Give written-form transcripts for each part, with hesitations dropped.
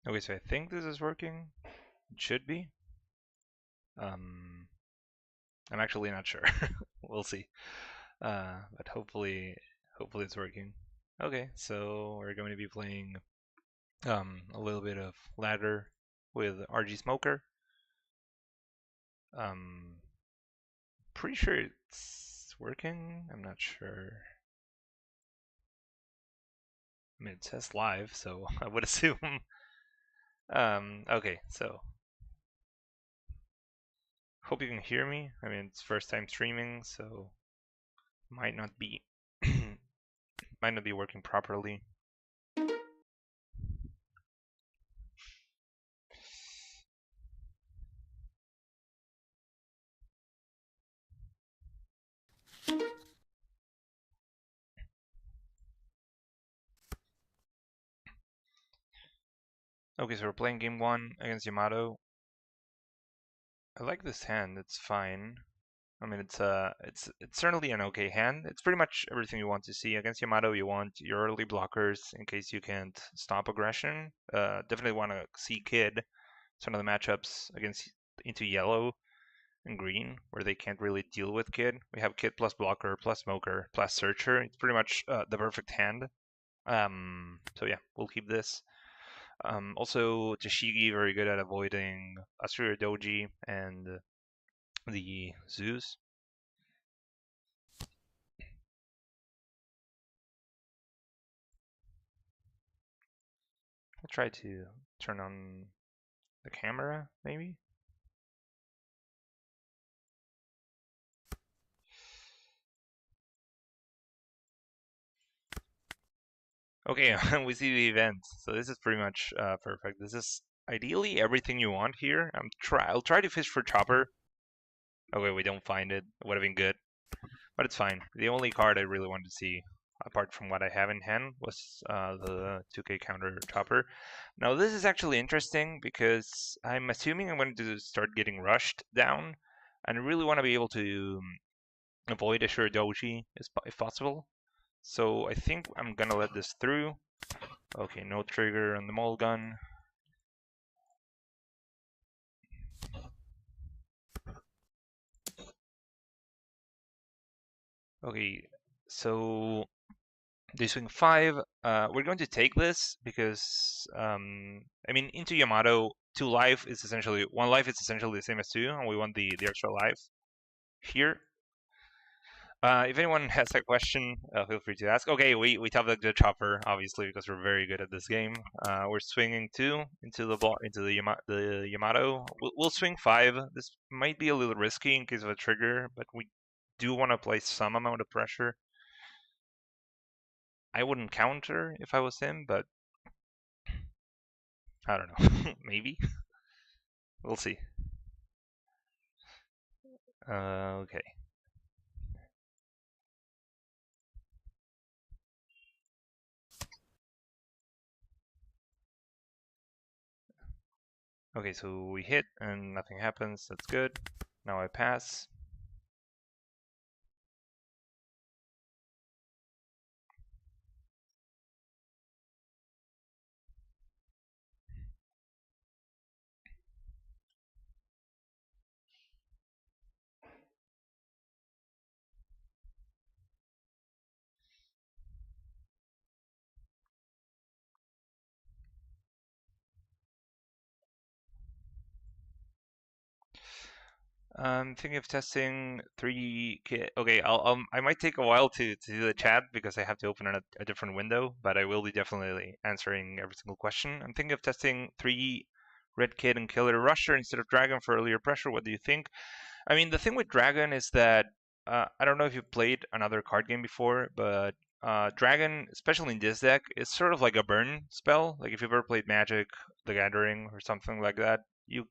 Okay, so I think this is working. It should be. I'm actually not sure. We'll see. But hopefully it's working. Okay, so we're going to be playing a little bit of ladder with RG Smoker. Pretty sure it's working. I'm not sure. I mean, it says live, so I would assume. Okay, so hope you can hear me. I mean, it's first time streaming, so might not be might not be working properly. Okay, so we're playing game 1 against Yamato. I like this hand. It's fine. I mean, it's certainly an okay hand. It's pretty much everything you want to see against Yamato. You want your early blockers in case you can't stop aggression. Definitely want to see Kid. Some of the matchups against into yellow and green where they can't really deal with Kid. We have Kid plus blocker plus smoker plus searcher. It's pretty much the perfect hand. So yeah, we'll keep this. Also, Tashigi very good at avoiding Asura Doji and the Zeus. I'll try to turn on the camera, maybe. Okay, we see the event. So this is pretty much perfect. This is ideally everything you want here. I'll try to fish for Chopper. Okay, we don't find it. It would have been good, but it's fine. The only card I really wanted to see, apart from what I have in hand, was the 2K counter Chopper. Now this is actually interesting because I'm assuming I'm going to start getting rushed down, and I really want to be able to avoid Ashura Doji if possible. So I think I'm gonna let this through. Okay, no trigger on the Mulligan. Okay, so they swing 5. We're going to take this because I mean into Yamato 2 life is essentially 1 life is essentially the same as 2, and we want the extra life here. If anyone has a question, feel free to ask. Okay, we top the Chopper obviously because we're very good at this game. We're swinging 2 into the Yamato. We'll swing 5. This might be a little risky in case of a trigger, but we do want to apply some amount of pressure. I wouldn't counter if I was him, but I don't know. Maybe. We'll see. Okay. Okay, so we hit and nothing happens. That's good. Now I pass. I'm thinking of testing 3K. Okay, I might take a while to do the chat because I have to open a different window, but I will be definitely answering every single question. I'm thinking of testing 3 Red Kid and Killer Rusher instead of Dragon for earlier pressure. What do you think? I mean, the thing with Dragon is that I don't know if you've played another card game before, but Dragon, especially in this deck, is sort of like a burn spell. Like if you've ever played Magic, the Gathering, or something like that, you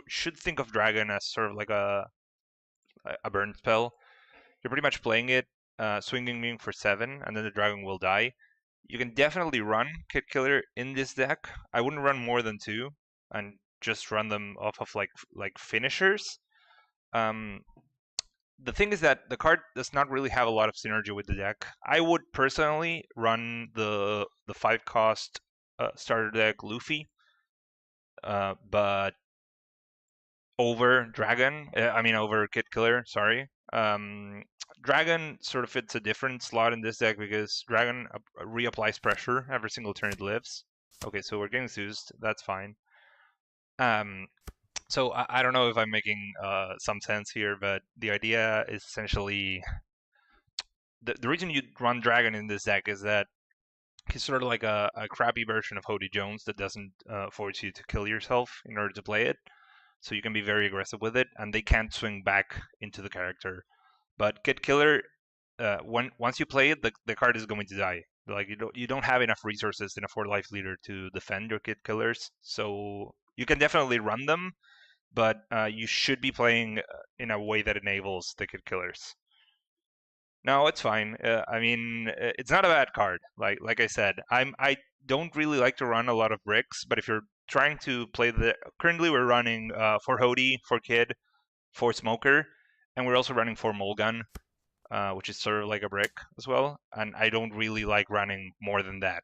should think of Dragon as sort of like a burn spell. You're pretty much playing it, swinging me for 7, and then the Dragon will die. You can definitely run Kid Killer in this deck. I wouldn't run more than 2, and just run them off of like finishers. Um, the thing is that the card does not really have a lot of synergy with the deck. I would personally run the 5 cost starter deck Luffy but over Dragon, over Kid Killer, sorry. Dragon sort of fits a different slot in this deck because Dragon reapplies pressure every single turn it lives. Okay, so we're getting Zeused, that's fine. So I don't know if I'm making some sense here, but the idea is essentially the reason you run Dragon in this deck is that he's sort of like a crappy version of Hody Jones that doesn't force you to kill yourself in order to play it. So you can be very aggressive with it, and they can't swing back into the character. But Kid Killer, once you play it, the card is going to die. Like you don't have enough resources in a 4-life leader to defend your Kid Killers, so you can definitely run them, but you should be playing in a way that enables the Kid Killers. No, it's fine. It's not a bad card. Like I said, I don't really like to run a lot of bricks, but if you're trying to play currently we're running for Hody, for Kid, for Smoker, and we're also running for Mulgun, which is sort of like a brick as well. And I don't really like running more than that.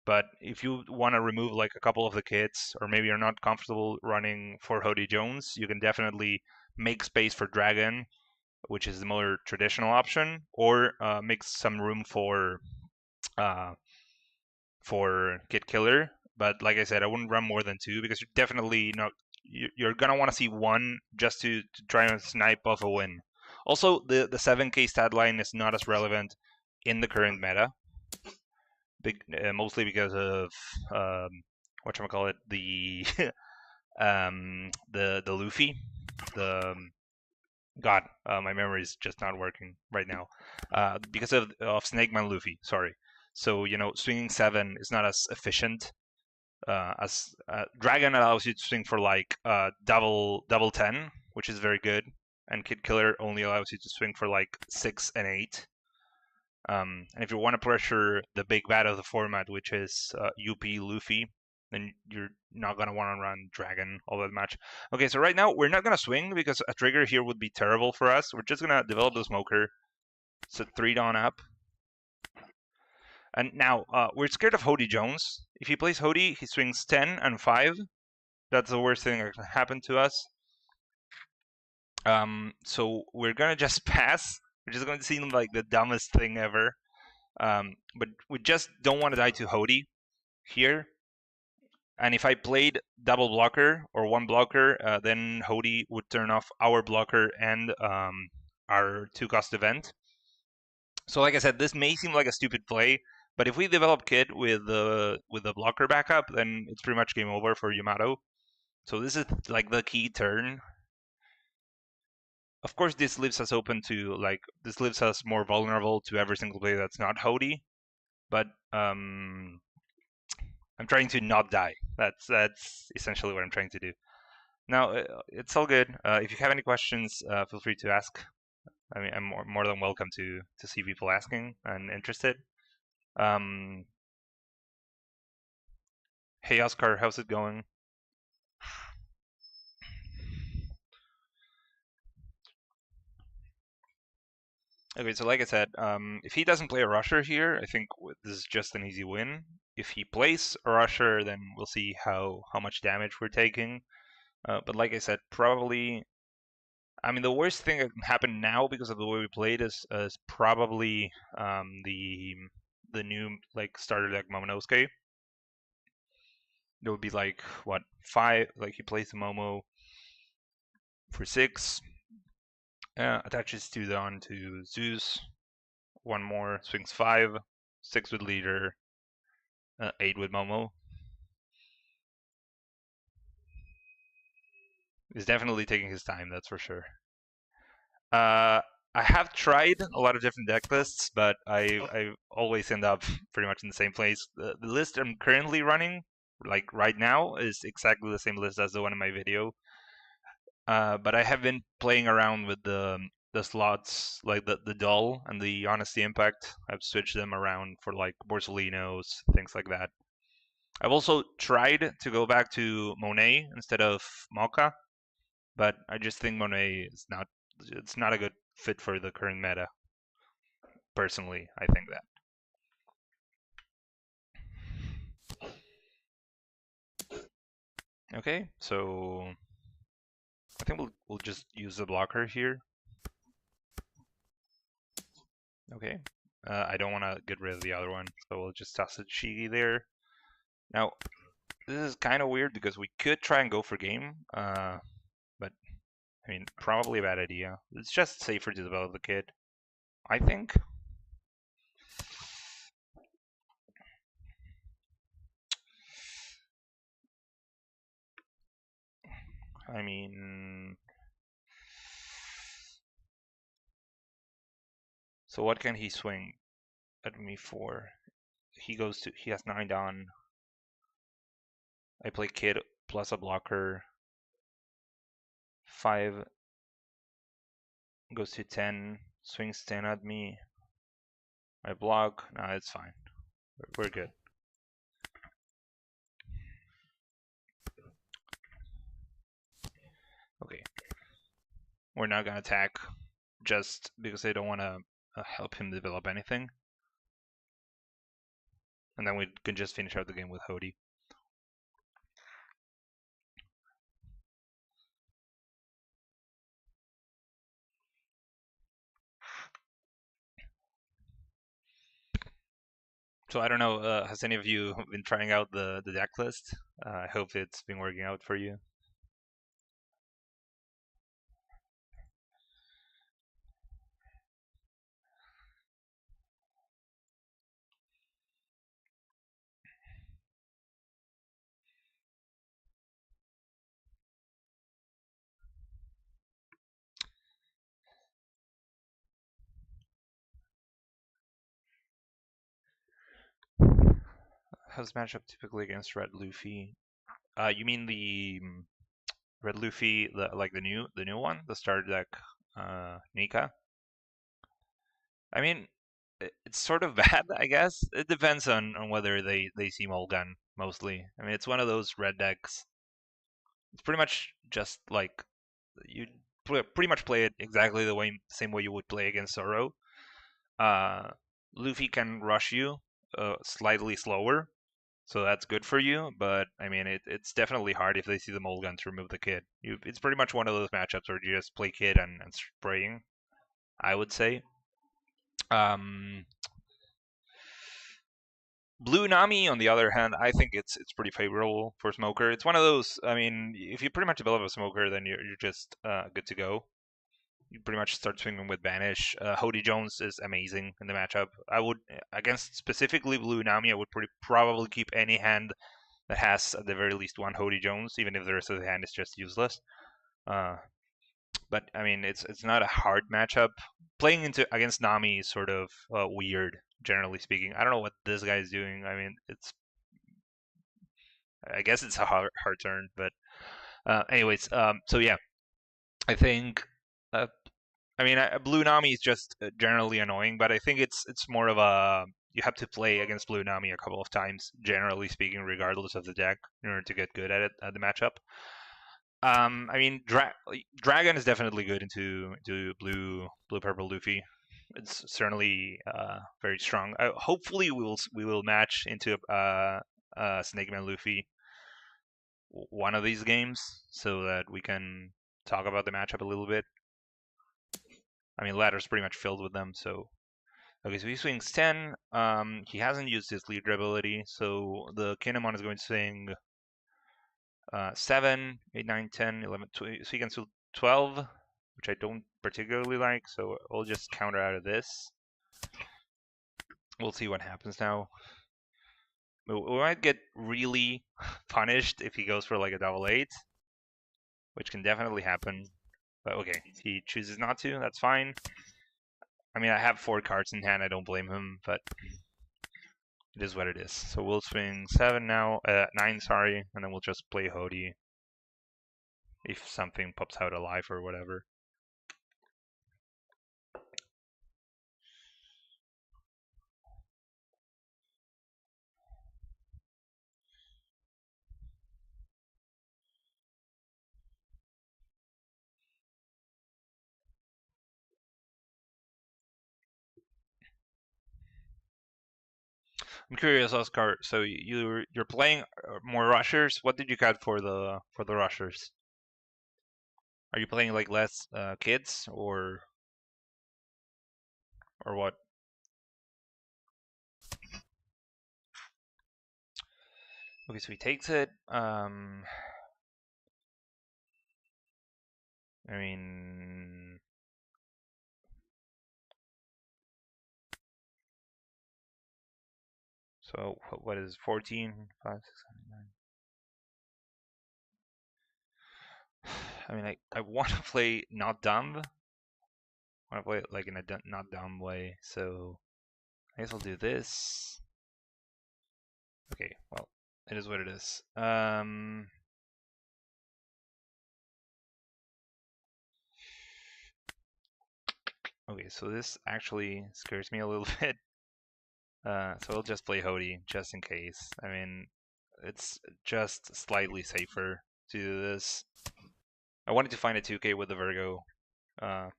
But if you want to remove like a couple of the kits, or maybe you're not comfortable running for Hody Jones, you can definitely make space for Dragon, which is the more traditional option, or make some room for Kid Killer. But like I said, I wouldn't run more than 2 because you're definitely not. You're gonna want to see 1 just to try and snipe off a win. Also, the 7k stat line is not as relevant in the current meta, mostly because of whatchamacallit, the the Luffy, the God, my memory is just not working right now. Because of Snake Man Luffy, sorry. So, swinging 7 is not as efficient as Dragon allows you to swing for like double 10, which is very good, and Kid Killer only allows you to swing for like 6 and 8. And if you want to pressure the big bad of the format, which is UP Luffy, then you're not going to want to run Dragon all that much. Okay, so right now we're not going to swing because a trigger here would be terrible for us. We're just going to develop the Smoker. So 3 Dawn up. And now we're scared of Hody Jones. If he plays Hody, he swings 10 and 5. That's the worst thing that can happen to us. So we're going to just pass, which is going to seem like the dumbest thing ever. But we just don't want to die to Hody here. And if I played double blocker or 1 blocker, then Hody would turn off our blocker and our 2-cost event. So like I said, this may seem like a stupid play, but if we develop Kid with the blocker backup, then it's pretty much game over for Yamato. So this is like the key turn. Of course, this leaves us open to this leaves us more vulnerable to every single play that's not Hody, but I'm trying to not die. That's essentially what I'm trying to do. Now, it's all good. If you have any questions, feel free to ask. I mean, I'm more than welcome to see people asking and interested. Hey, Oscar, how's it going? Okay, so like I said, if he doesn't play a rusher here, I think this is just an easy win. If he plays a rusher, then we'll see how much damage we're taking. But like I said, probably, I mean, the worst thing that can happen now because of the way we played is probably the new starter deck Momonosuke. There would be like what 5? Like he plays the Momo for 6, attaches 2 Dawn to Zeus. 1 more, swings 5, 6 with leader, 8 with Momo. He's definitely taking his time, that's for sure. I have tried a lot of different deck lists, but I always end up pretty much in the same place. The list I'm currently running, like right now, is exactly the same list as the one in my video. But I have been playing around with the slots, like the Dull and the Honesty Impact. I've switched them around for like Borsalinos, things like that. I've also tried to go back to Monet instead of Mocha, but I just think Monet is not a good fit for the current meta. Personally, I think that. Okay, so I think we'll just use the blocker here. Okay. I don't want to get rid of the other one, so we'll just toss a Shigi there. Now, this is kind of weird because we could try and go for game, but I mean, probably a bad idea. It's just safer to develop the kid, I think. I mean, so what can he swing at me for? He has 9 down. I play kid plus a blocker. 5 goes to 10, swings 10 at me. I block. Nah, it's fine. We're good. Okay. We're not gonna attack just because I don't want to help him develop anything. And then we can just finish out the game with Hody. So I don't know, has any of you been trying out the deck list? I hope it's been working out for you. How's the matchup typically against Red Luffy? You mean the Red Luffy, the new one, the starter deck, Nika? I mean, it's sort of bad, I guess. It depends on whether they see Mulligan mostly. I mean, it's one of those red decks. It's pretty much just like you pretty much play it exactly same way you would play against Zoro. Uh, Luffy can rush you slightly slower, so that's good for you. But I mean, it's definitely hard if they see the Mulligan to remove the kid. It's pretty much one of those matchups where you just play kid and spraying, I would say. Um, Blue Nami, on the other hand, I think it's pretty favorable for Smoker. It's one of those. I mean, if you pretty much develop a Smoker, then you're just good to go. You pretty much start swinging with Banish. Hody Jones is amazing in the matchup. I would against specifically Blue Nami, I would probably keep any hand that has at the very least one Hody Jones, even if the rest of the hand is just useless. Uh, but I mean, it's not a hard matchup. Playing into against Nami is sort of weird, generally speaking. I don't know what this guy is doing. I mean, I guess it's a hard turn, but anyways, so yeah, I think. Uh, I mean, Blue Nami is just generally annoying, but I think it's more of a you have to play against Blue Nami a couple of times, generally speaking, regardless of the deck, in order to get good at it at the matchup. I mean, Dragon is definitely good into blue purple Luffy. It's certainly very strong. Hopefully, we will match into Snake Man Luffy one of these games so that we can talk about the matchup a little bit. I mean, ladder's pretty much filled with them, so okay, so he swings 10. He hasn't used his leader ability, so the Kinemon is going to swing 7, 8, 9, 10, 11, 12. So he can swing 12, which I don't particularly like, so we'll just counter out of this. We'll see what happens now. We might get really punished if he goes for like a double 8, which can definitely happen. But okay, he chooses not to, that's fine. I mean, I have 4 cards in hand, I don't blame him, but it is what it is. So we'll swing 7 now, 9, sorry, and then we'll just play Hody if something pops out alive or whatever. I'm curious, Oscar. So you're playing more rushers. What did you cut for the rushers? Are you playing like less kids or what? Okay, so he takes it. I mean, so what is 14, 5, 6, 7, 9? I mean, I want to play not dumb. I want to play it like in a not dumb way. So I guess I'll do this. Okay, well, it is what it is. Okay, so this actually scares me a little bit. So I'll just play Hody just in case. I mean, it's just slightly safer to do this. I wanted to find a 2K with the Virgo. I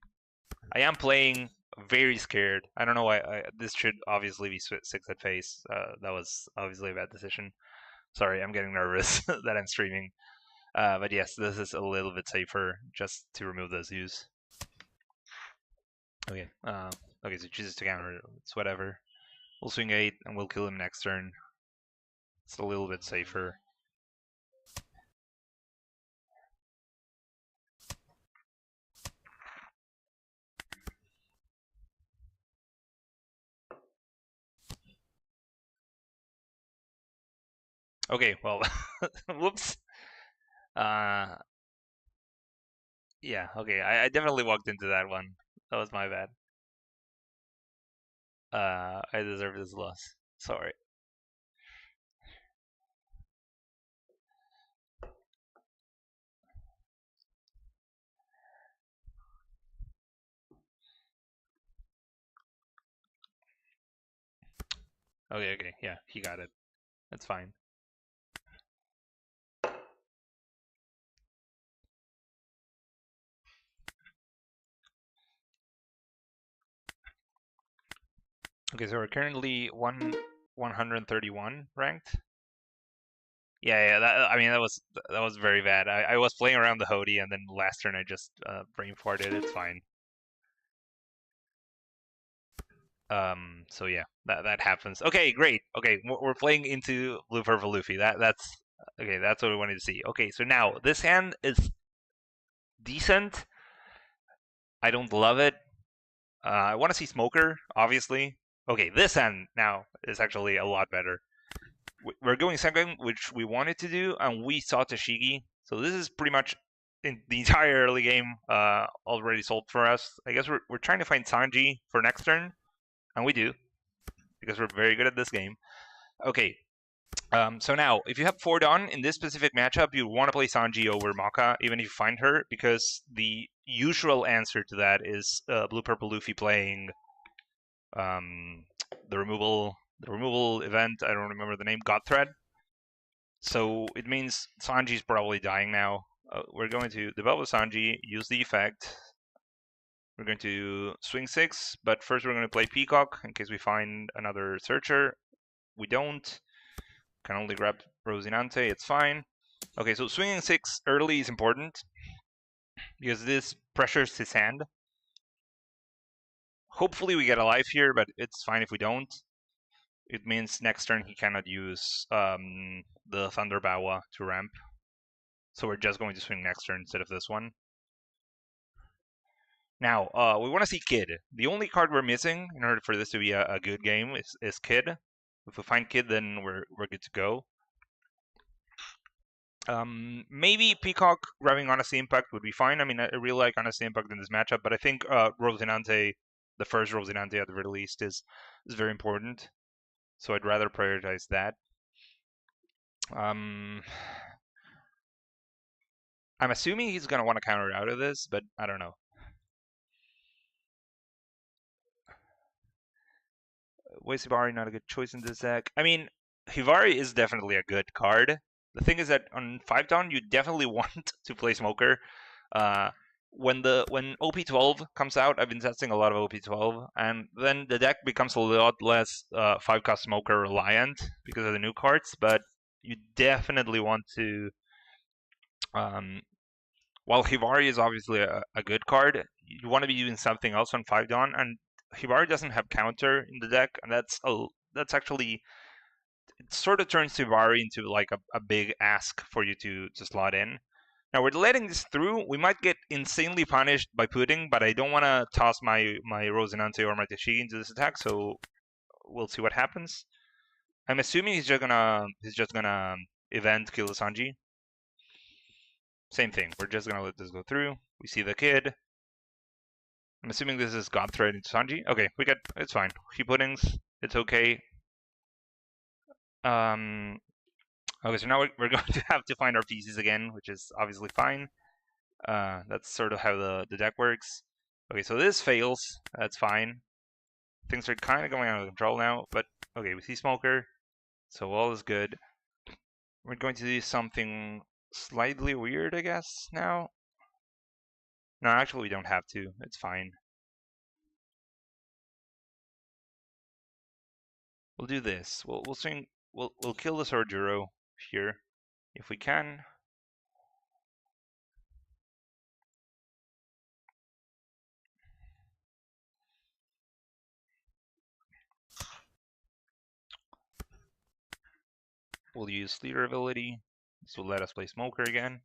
am playing very scared. I don't know why. This should obviously be 6 at face. That was obviously a bad decision. Sorry, I'm getting nervous that I'm streaming. But yes, this is a little bit safer just to remove those U's. Okay. Okay, so chooses to counter. It's whatever. We'll swing 8 and we'll kill him next turn. It's a little bit safer. Okay, well, whoops. Yeah, okay, I definitely walked into that one. That was my bad. I deserve this loss. Sorry. Okay, yeah, he got it. That's fine. Okay, so we're currently 131 ranked. Yeah, I mean that was very bad. I was playing around the Hody and then last turn I just brain farted. It's fine. So yeah, that happens. Okay, great. Okay, we're playing into Blue Purple Luffy. That's okay. That's what we wanted to see. Okay, so now this hand is decent. I don't love it. I want to see Smoker, obviously. Okay, this hand now is actually a lot better. We're going second, which we wanted to do, and we saw Tashigi. So this is pretty much in the entire early game already sold for us. I guess we're trying to find Sanji for next turn, and we do, because we're very good at this game. Okay, so now, if you have 4 Dawn in this specific matchup, you want to play Sanji over Maka, even if you find her, because the usual answer to that is Blue Purple Luffy playing the removal event. I don't remember the name. God Thread. So it means Sanji's probably dying now. We're going to develop Sanji, use the effect. We're going to swing 6, but first we're going to play Peacock in case we find another searcher. We don't. Can only grab Rosinante, it's fine. Okay, so swinging 6 early is important because this pressures his hand. Hopefully we get a life here, but it's fine if we don't. It means next turn he cannot use the Thunder Bawa to ramp. So we're just going to swing next turn instead of this one. Now, we want to see Kid. The only card we're missing in order for this to be a good game is Kid. If we find Kid, then we're good to go. Maybe Peacock grabbing Honesty Impact would be fine. I mean, I really like Honesty Impact in this matchup, but I think Rosinante, the first Rosinante at the very least, is very important. So I'd rather prioritize that. I'm assuming he's going to want to counter out of this, but I don't know. Waisibari, not a good choice in this deck. I mean, Hivari is definitely a good card. The thing is that on 5 down, you definitely want to play Smoker. when OP12 comes out, I've been testing a lot of OP12, and then the deck becomes a lot less 5-cost smoker reliant because of the new cards. But you definitely want to, while Hivari is obviously a good card, you want to be using something else on 5 Dawn, and Hivari doesn't have counter in the deck, and that's actually, it sort of turns Hivari into like a big ask for you to slot in. Now we're letting this through. We might get insanely punished by Pudding, but I don't want to toss my Rosinante or my Tashigi into this attack, so we'll see what happens. I'm assuming he's just gonna event kill Sanji. Same thing. We're just gonna let this go through. We see the kid. I'm assuming this is God Thread into Sanji. Okay, it's fine. He Puddings. It's okay. Okay, so now we're going to have to find our pieces again, which is obviously fine. That's sort of how the deck works. Okay, so this fails. That's fine. Things are kind of going out of control now, but okay, we see Smoker, so all is good. We're going to do something slightly weird, I guess, now. No, actually, we don't have to. It's fine. We'll do this. We'll swing. We'll kill the Sorjuro here if we can. We'll use Leader ability. This will let us play Smoker again.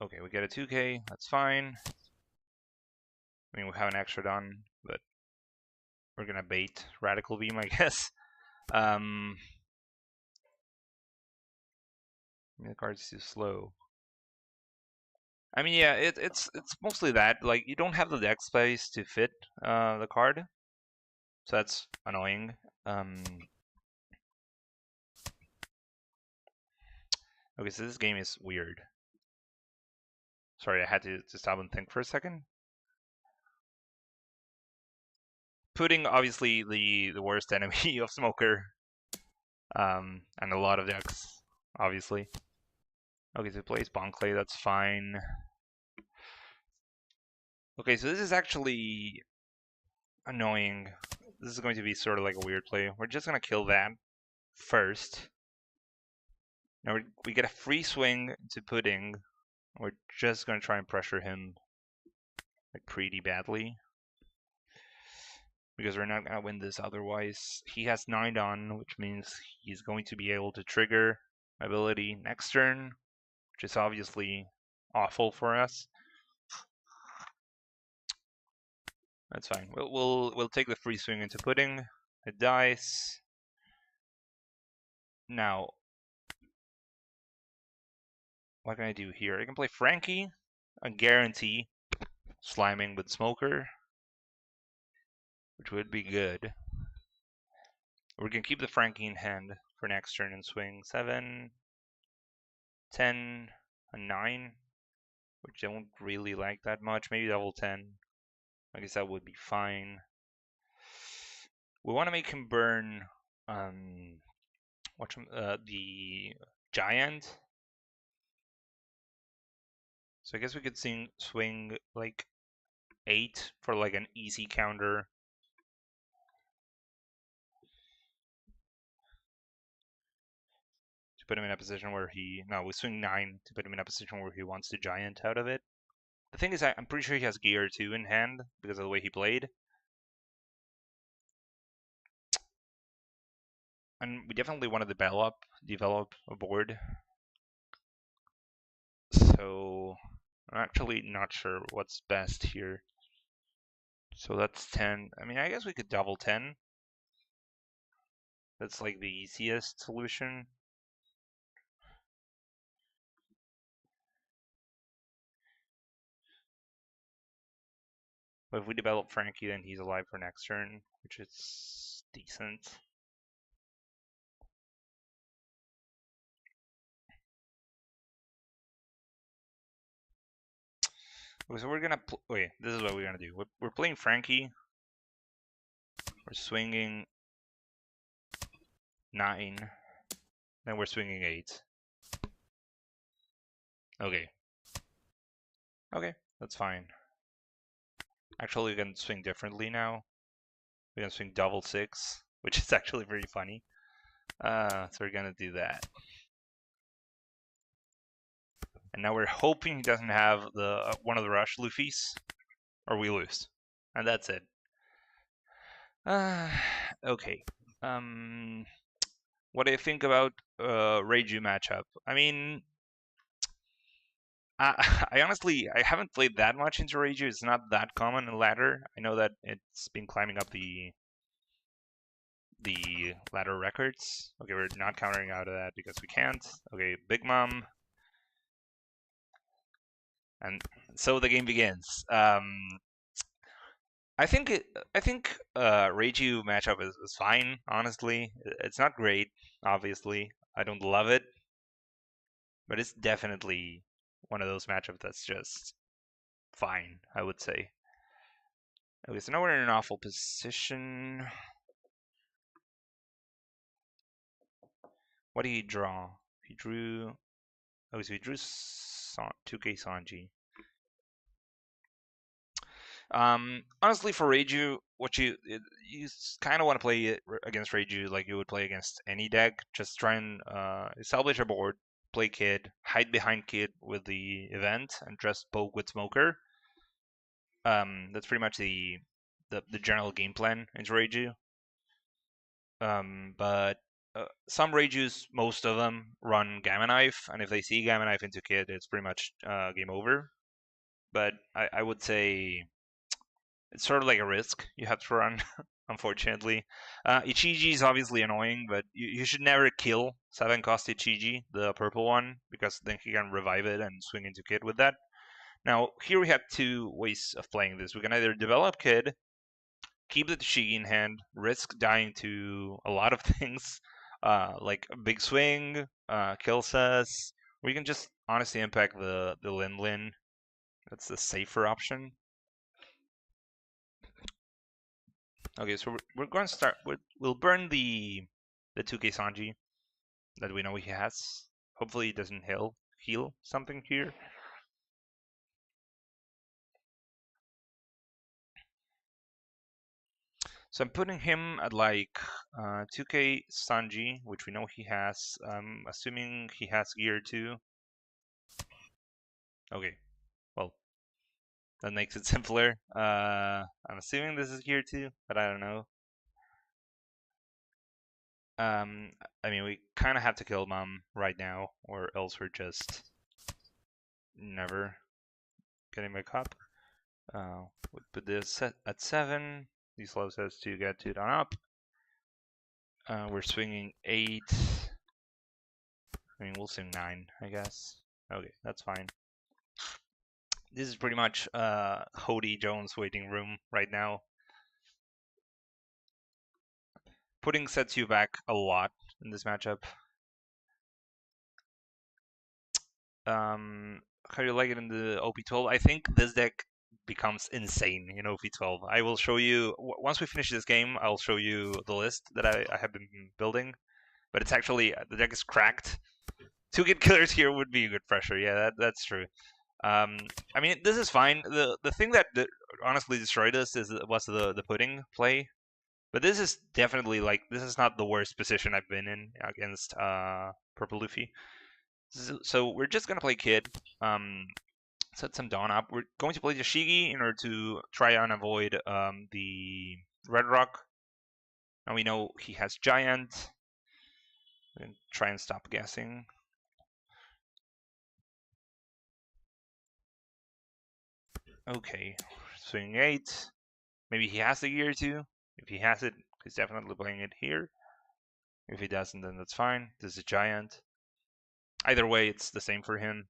Okay, we get a 2k. That's fine. I mean, we have an extra Dawn, but we're gonna bait Radical Beam, I guess. The card's too slow. I mean, yeah, it's mostly that. Like, you don't have the deck space to fit the card, so that's annoying. Okay, so this game is weird. Sorry, I had to stop and think for a second. Pudding, obviously the worst enemy of Smoker, and a lot of decks, obviously. Okay, so it plays Bonclay, that's fine. Okay, so this is actually annoying. This is going to be sort of like a weird play. We're just gonna kill that first. Now we get a free swing to Pudding. We're just gonna try and pressure him like pretty badly, because we're not gonna win this otherwise. He has 9 Dawn, which means he's going to be able to trigger ability next turn, which is obviously awful for us. That's fine. We'll take the free swing into Pudding. It dies. Now, what can I do here? I can play Frankie, a guarantee sliming with Smoker, which would be good. We're gonna keep the Frankie in hand for next turn and swing 7, 10, and 9, which I don't really like that much. Maybe double 10. I guess that would be fine. We want to make him burn the giant. So I guess we could swing like 8 for like an easy counter. To put him in a position where we swing 9 to put him in a position where he wants to giant out of it. The thing is, I'm pretty sure he has gear 2 in hand because of the way he played. And we definitely want to develop a board. So I'm actually not sure what's best here. So that's 10. I mean, I guess we could double 10. That's like the easiest solution. But if we develop Frankie, then he's alive for next turn, which is decent. Okay, so we're gonna wait. This is what we're gonna do. We're playing Frankie. We're swinging 9. Then we're swinging 8. Okay. Okay, that's fine. Actually, we can swing differently now. We can swing double 6, which is actually very funny. So we're gonna do that. And now we're hoping he doesn't have the one of the rush Luffy's, or we lose. And that's it. Okay. What do you think about Reiju matchup? I mean, I honestly I haven't played that much into Reiju. It's not that common in ladder. I know that it's been climbing up the ladder records. Okay, we're not countering out of that because we can't. Okay, Big Mom. And so the game begins. I think Reiju matchup is fine. Honestly, it's not great. Obviously, I don't love it, but it's definitely one of those matchups that's just fine. I would say. Okay, so now we're in an awful position. What did he draw? He drew. Oh, so he drew 2K Sanji. Honestly, for Reiju, you kind of want to play it against Reiju like you would play against any deck. Just try and establish a board, play Kid, hide behind Kid with the event, and just poke with Smoker. That's pretty much the general game plan in Reiju. But some Reijus, most of them run Gamma Knife, and if they see Gamma Knife into Kid, it's pretty much game over. But I would say it's sort of like a risk you have to run, unfortunately. Ichiji is obviously annoying, but you should never kill 7 cost Ichiji, the purple one, because then he can revive it and swing into Kid with that. Now, here we have two ways of playing this. We can either develop Kid, keep the Tashigi in hand, risk dying to a lot of things, like a big swing, kills us. We can just honestly impact the Lin Lin. That's the safer option. Okay, so we're going to start. We'll burn the 2K Sanji that we know he has. Hopefully, he doesn't heal something here. So I'm putting him at like 2K Sanji, which we know he has. Assuming he has gear too. Okay, well, that makes it simpler. I'm assuming this is gear too, but I don't know. I mean, we kind of have to kill Mom right now, or else we're just never getting back up. We'll put this at 7. This allows us to get 2 down up. We're swinging 8. I mean, we'll swing 9, I guess. Okay, that's fine. This is pretty much Hody Jones waiting room right now. Pudding sets you back a lot in this matchup. How do you like it in the OP12? I think this deck becomes insane in OP12. I will show you once we finish this game. I'll show you the list that I have been building, but it's actually the deck is cracked. 2 Kid Killers here would be a good pressure. Yeah, that's true. I mean, this is fine. The thing that honestly destroyed us was the pudding play, but this is definitely like this is not the worst position I've been in against Purple Luffy. So we're just gonna play Kid. Set some Dawn up. We're going to play Tashigi in order to try and avoid the Red Rock. And we know he has Giant. We can try and stop guessing. Okay, swing 8. Maybe he has the gear too. If he has it, he's definitely playing it here. If he doesn't, then that's fine. This is a Giant. Either way, it's the same for him.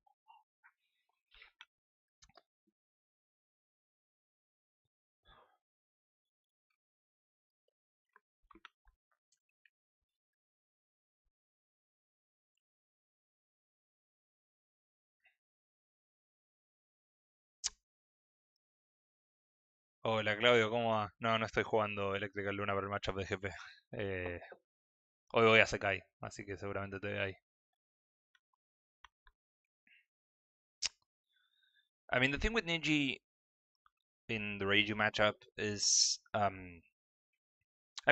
Hola Claudio, ¿cómo va? No, no estoy jugando Electrical Luna para el matchup de GP. Hoy voy a Sekai, así que seguramente te veo ahí. I mean, the thing with Niji in the Reiju matchup is, I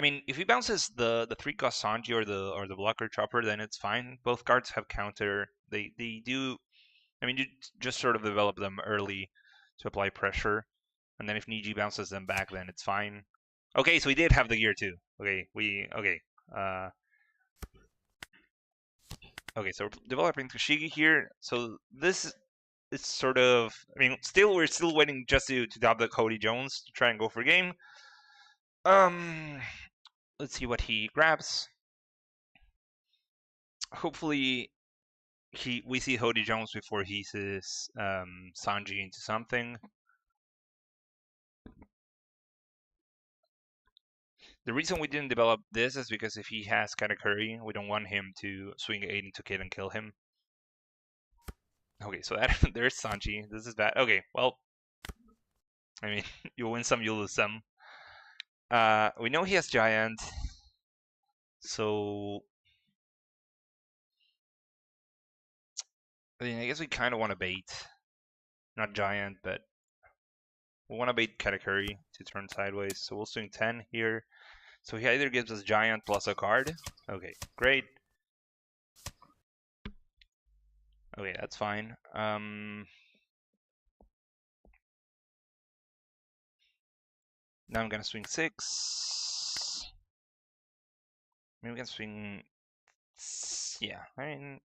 mean, if he bounces the 3-cost Sanji or the blocker Chopper, then it's fine. Both cards have counter. They do. I mean, you just sort of develop them early to apply pressure, and then if Niji bounces them back, then it's fine. Okay, so we did have the gear too. Okay, okay, so we're developing Toshigi here. So this is sort of, I mean, we're still waiting just to top the Cody Jones to try and go for game. Let's see what he grabs. Hopefully, we see Cody Jones before he sees Sanji into something. The reason we didn't develop this is because if he has Katakuri, we don't want him to swing 8 into Kid and kill him. Okay, so that there's Sanji. This is bad. Okay, well, I mean, you win some, you lose some. We know he has Giant, so I mean, I guess we kind of want to bait, not Giant, but we want to bait Katakuri to turn sideways. So we'll swing 10 here. So he either gives us Giant plus a card. Okay, great. Okay, that's fine. Now I'm gonna swing 6. Maybe we can swing. Yeah, I mean,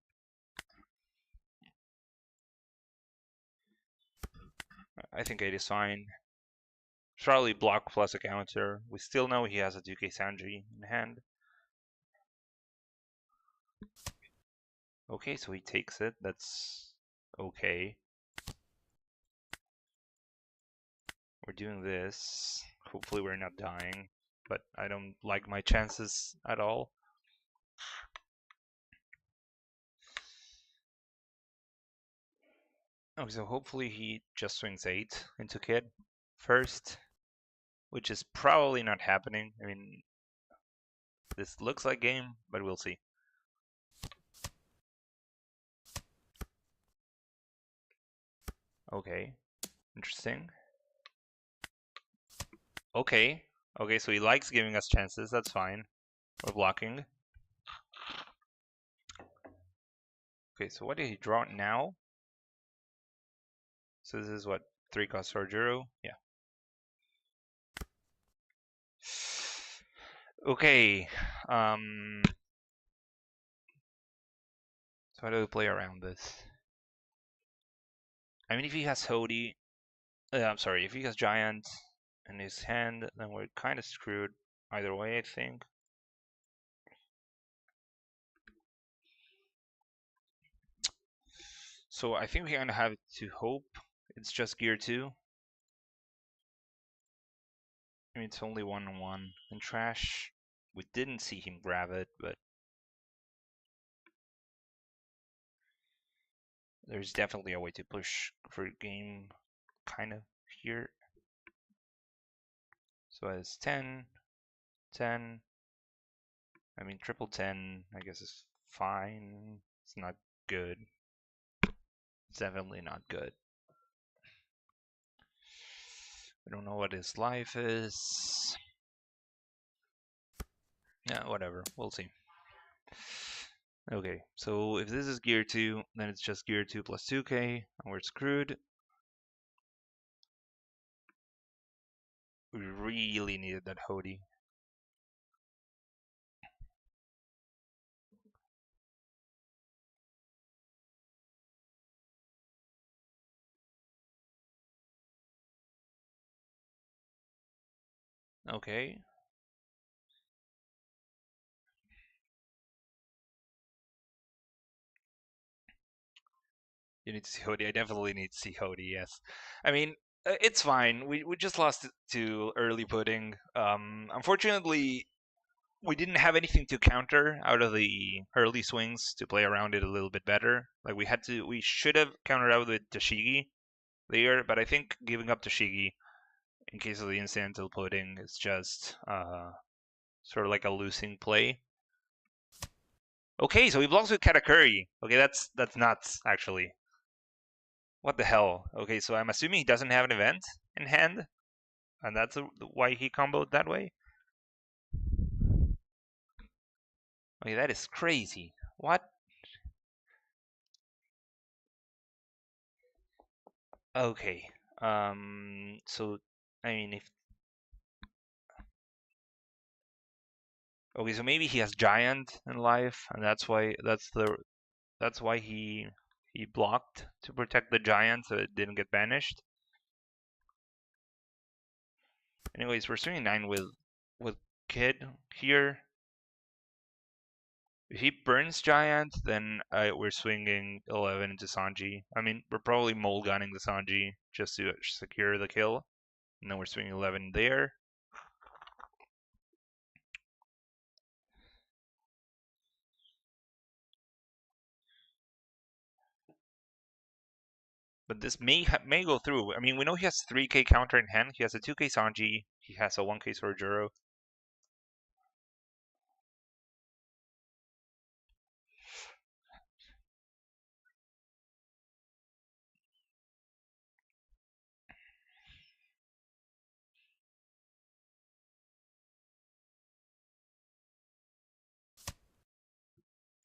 I think 8 is fine. Probably block plus a counter. We still know he has a 2K Sanji in hand. Okay, so he takes it. That's okay. We're doing this. Hopefully we're not dying, but I don't like my chances at all. Okay, so hopefully he just swings 8 into Kid first, which is probably not happening. I mean, this looks like game, but we'll see. Okay, interesting. Okay, so he likes giving us chances, that's fine. We're blocking. Okay, so what did he draw now? So this is what, 3-cost Sorjuro? Yeah. Okay, so how do we play around this? I mean, if he has Hody, I'm sorry, if he has Giant in his hand, then we're kind of screwed either way, I think. So I think we're gonna have to hope it's just Gear 2. I mean, it's only 1-on-1 and trash. We didn't see him grab it, but there's definitely a way to push for game, kind of, here. So as 10, 10. I mean, triple 10, I guess, is fine. It's not good. It's definitely not good. We don't know what his life is. Yeah, whatever. We'll see. Okay, so if this is Gear 2, then it's just Gear 2 plus 2k, and we're screwed. We really needed that Hody. Okay. You need to see Hody. I definitely need to see Hody, yes. I mean, it's fine. We just lost to early pudding. Unfortunately, we didn't have anything to counter out of the early swings to play around it a little bit better. Like we should have countered out with Toshigi there, but I think giving up Toshigi in case of the incidental pudding is just sort of like a losing play. Okay, so he blocks with Katakuri. Okay, that's nuts actually. What the hell? Okay, so I'm assuming he doesn't have an event in hand, and that's why he comboed that way. Okay, that is crazy. What? Okay. So I mean, if okay, so maybe he has giant in life, and that's why he blocked to protect the giant so it didn't get banished. Anyways, we're swinging 9 with Kid here. If he burns giant, then we're swinging 11 into Sanji. I mean, we're probably mulliganing the Sanji just to secure the kill. And then we're swinging 11 there. But this may go through. I mean, we know he has 3k counter in hand. He has a 2k Sanji. He has a 1k Sorojuro.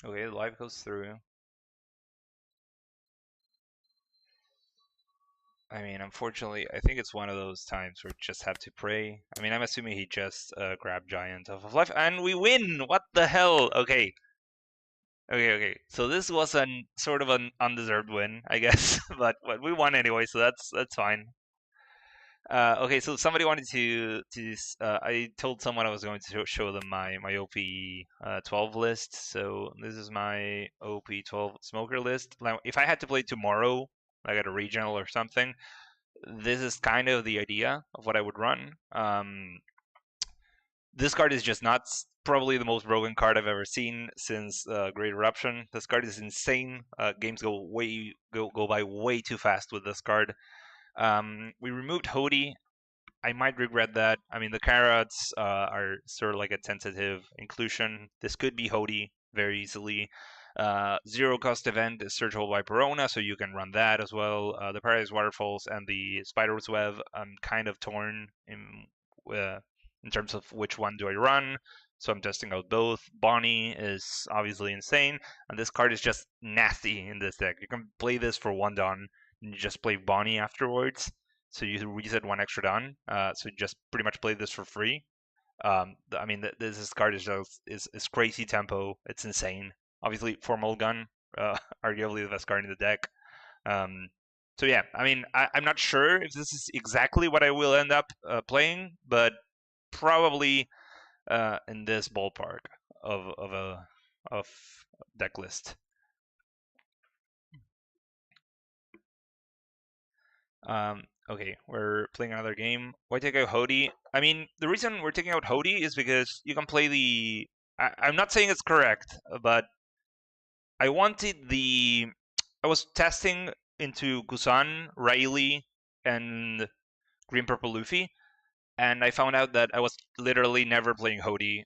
Okay, the live goes through. I mean, unfortunately, I think it's one of those times where you just have to pray. I mean, I'm assuming he just grabbed giant off of life, and we win! What the hell? Okay. Okay. So this was an sort of an undeserved win, I guess, but we won anyway, so that's fine. Okay, so somebody wanted I told someone I was going to show them my OP 12 list. So this is my OP 12 smoker list. Now, if I had to play tomorrow, like at a regional or something, this is kind of the idea of what I would run. This card is just nuts. Probably the most broken card I've ever seen since Great Eruption. This card is insane. Games go by way too fast with this card. We removed Hody. I might regret that. I mean, the carrots are sort of like a tentative inclusion. This could be Hody very easily. Zero cost event is searchable by Perona, so you can run that as well. The Paradise Waterfalls and the Spider's Web, I'm kind of torn in terms of which one do I run. So I'm testing out both. Bonnie is obviously insane, and this card is just nasty in this deck. You can play this for 1 Dawn, and you just play Bonnie afterwards. So you reset 1 extra Dawn. So you just pretty much play this for free. I mean, this card is just is crazy tempo. It's insane. Obviously, Formal Gun, arguably the best card in the deck. So yeah, I mean, I'm not sure if this is exactly what I will end up playing, but probably in this ballpark of deck list. Okay, we're playing another game. Why take out Hody? I mean, the reason we're taking out Hody is because you can play the. I'm not saying it's correct, but I wanted the. I was testing into Kusan, Riley, and Green Purple Luffy, and I found out that I was literally never playing Hody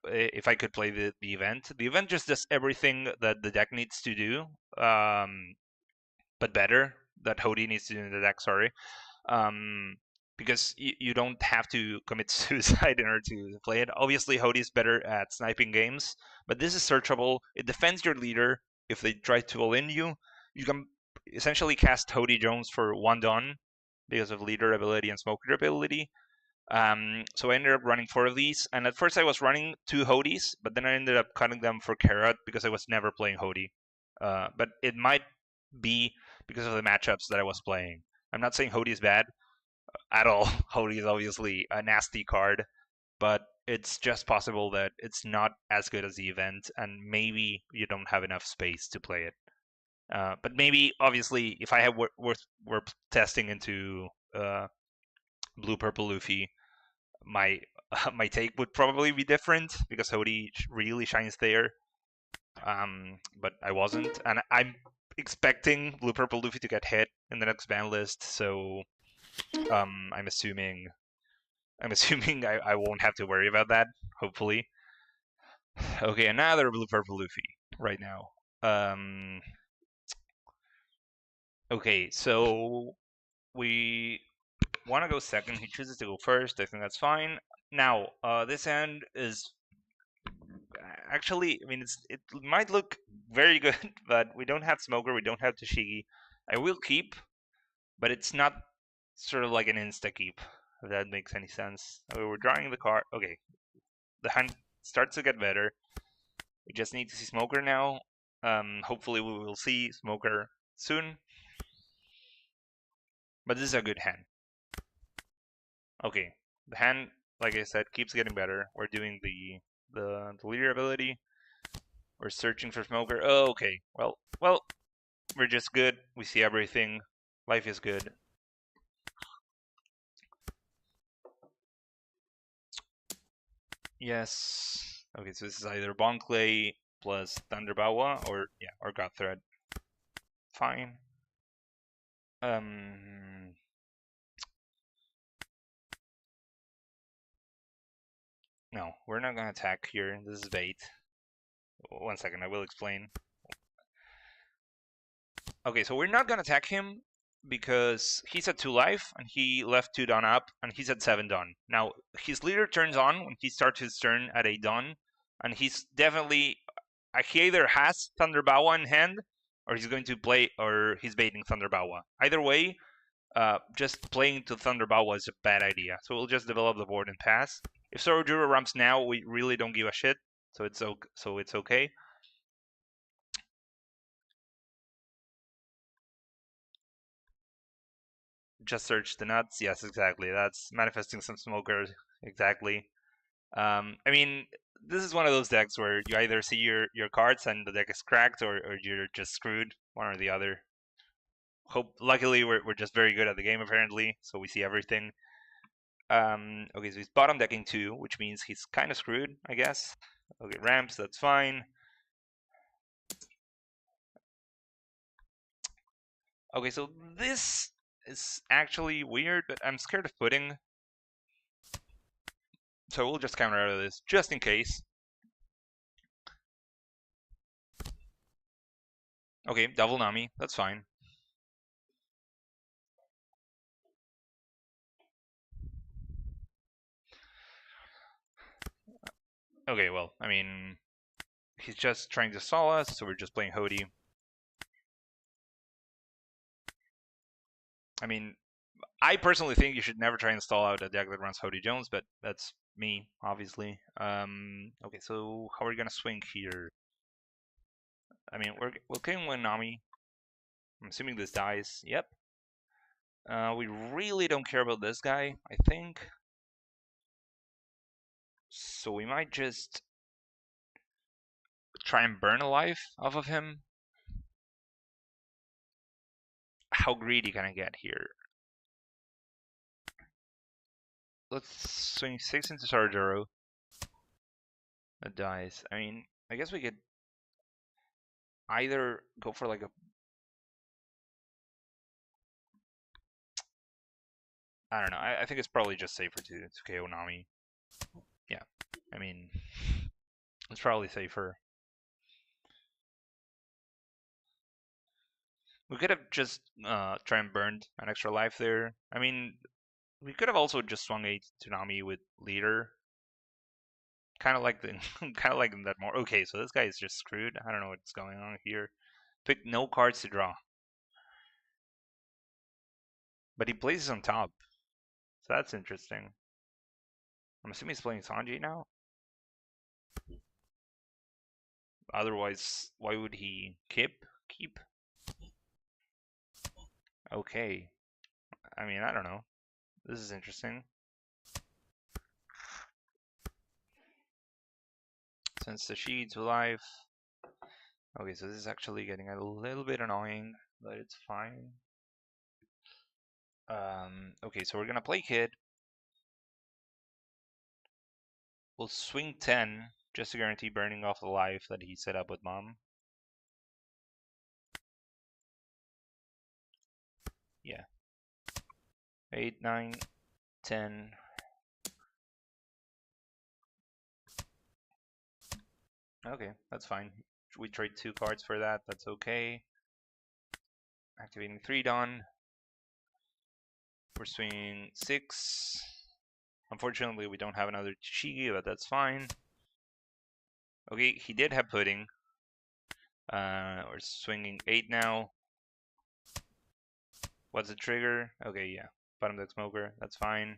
if I could play the event. The event just does everything that the deck needs to do, but better. That Hody needs to do in the deck, sorry. Because you don't have to commit suicide in order to play it. Obviously, Hody is better at sniping games, but this is searchable. It defends your leader if they try to all-in you. You can essentially cast Hody Jones for 1 Dawn because of leader ability and smoker ability. So I ended up running 4 of these, and at first I was running 2 Hodys, but then I ended up cutting them for Carrot because I was never playing Hody. But it might be because of the matchups that I was playing. I'm not saying Hody is bad at all. Hody is obviously a nasty card, but it's just possible that it's not as good as the event, and maybe you don't have enough space to play it. But maybe, obviously, if I had were testing into Blue Purple Luffy, my my take would probably be different because Hody really shines there. But I wasn't, and I'm expecting Blue Purple Luffy to get hit in the next ban list, so I'm assuming I won't have to worry about that. Hopefully. Okay, another Blue Purple Luffy right now. Okay, so we want to go second. He chooses to go first. I think that's fine. Now, this hand is actually, I mean, it might look very good, but we don't have Smoker, we don't have Tashigi. I will keep, but it's not sort of like an insta keep, if that makes any sense. We're drawing the card. Okay, the hand starts to get better. We just need to see Smoker now. Hopefully, we will see Smoker soon. But this is a good hand. Okay, the hand, like I said, keeps getting better. We're doing the leader ability. We're searching for Smoker. Oh, okay. Well, we're just good. We see everything. Life is good. Yes. Okay, so this is either Bon Clay plus Thunderbawa or God Thread. Fine. No, we're not gonna attack here. This is bait. 1 second, I will explain. Okay, so we're not gonna attack him because he's at 2 life and he left 2 Dawn up and he's at 7 Dawn. Now, his leader turns on when he starts his turn at a Dawn, and he's definitely he either has Thunderbawa in hand or he's going to play or he's baiting Thunderbawa. Either way, just playing to Thunderbawa is a bad idea. So we'll just develop the board and pass. If Sorojuro ramps now, we really don't give a shit. So it's okay. Just search the nuts. Yes, exactly. That's manifesting some smokers. Exactly. I mean, this is one of those decks where you either see your cards and the deck is cracked, or you're just screwed, one or the other. Luckily, we're just very good at the game apparently, so we see everything. Okay, so he's bottom decking 2, which means he's kind of screwed, I guess. Okay, ramps, that's fine. Okay, so this is actually weird, but I'm scared of putting. So we'll just counter out of this, just in case. Okay, double Nami, that's fine. Okay, well, I mean, he's just trying to stall us, so we're just playing Hody. I mean, I personally think you should never try and stall out a deck that runs Hody Jones, but that's me, obviously. Okay, so how are we gonna swing here? I mean, we're killing one Nami. I'm assuming this dies. Yep. We really don't care about this guy, I think. So we might just try and burn a life off of him. How greedy can I get here? Let's swing 6 into Sarjuro. That dies. I mean, I guess we could either go for like a... I don't know. I think it's probably just safer to KO Nami. Yeah. I mean, it's probably safer. We could have just try and burned an extra life there. I mean, we could have also just swung 8 to Nami with leader. Kind of like the kind of like that more. Okay, so this guy is just screwed. I don't know what's going on here. Pick no cards to draw, but he plays on top, so that's interesting. I'm assuming he's playing Sanji now. Otherwise, why would he keep? Okay. I mean, I don't know. This is interesting. Sends Tashigi to life. Okay, so this is actually getting a little bit annoying, but it's fine. Okay, so we're gonna play Kid. We'll swing 10 just to guarantee burning off the life that he set up with Mom. Yeah. 8, 9, 10. Okay, that's fine. We trade 2 cards for that. That's okay. activating 3 Dawn. We're swinging 6. Unfortunately, we don't have another Tashigi, but that's fine. Okay, he did have Pudding. We're swinging 8 now. What's the trigger? Okay, yeah. Bottom deck Smoker. That's fine.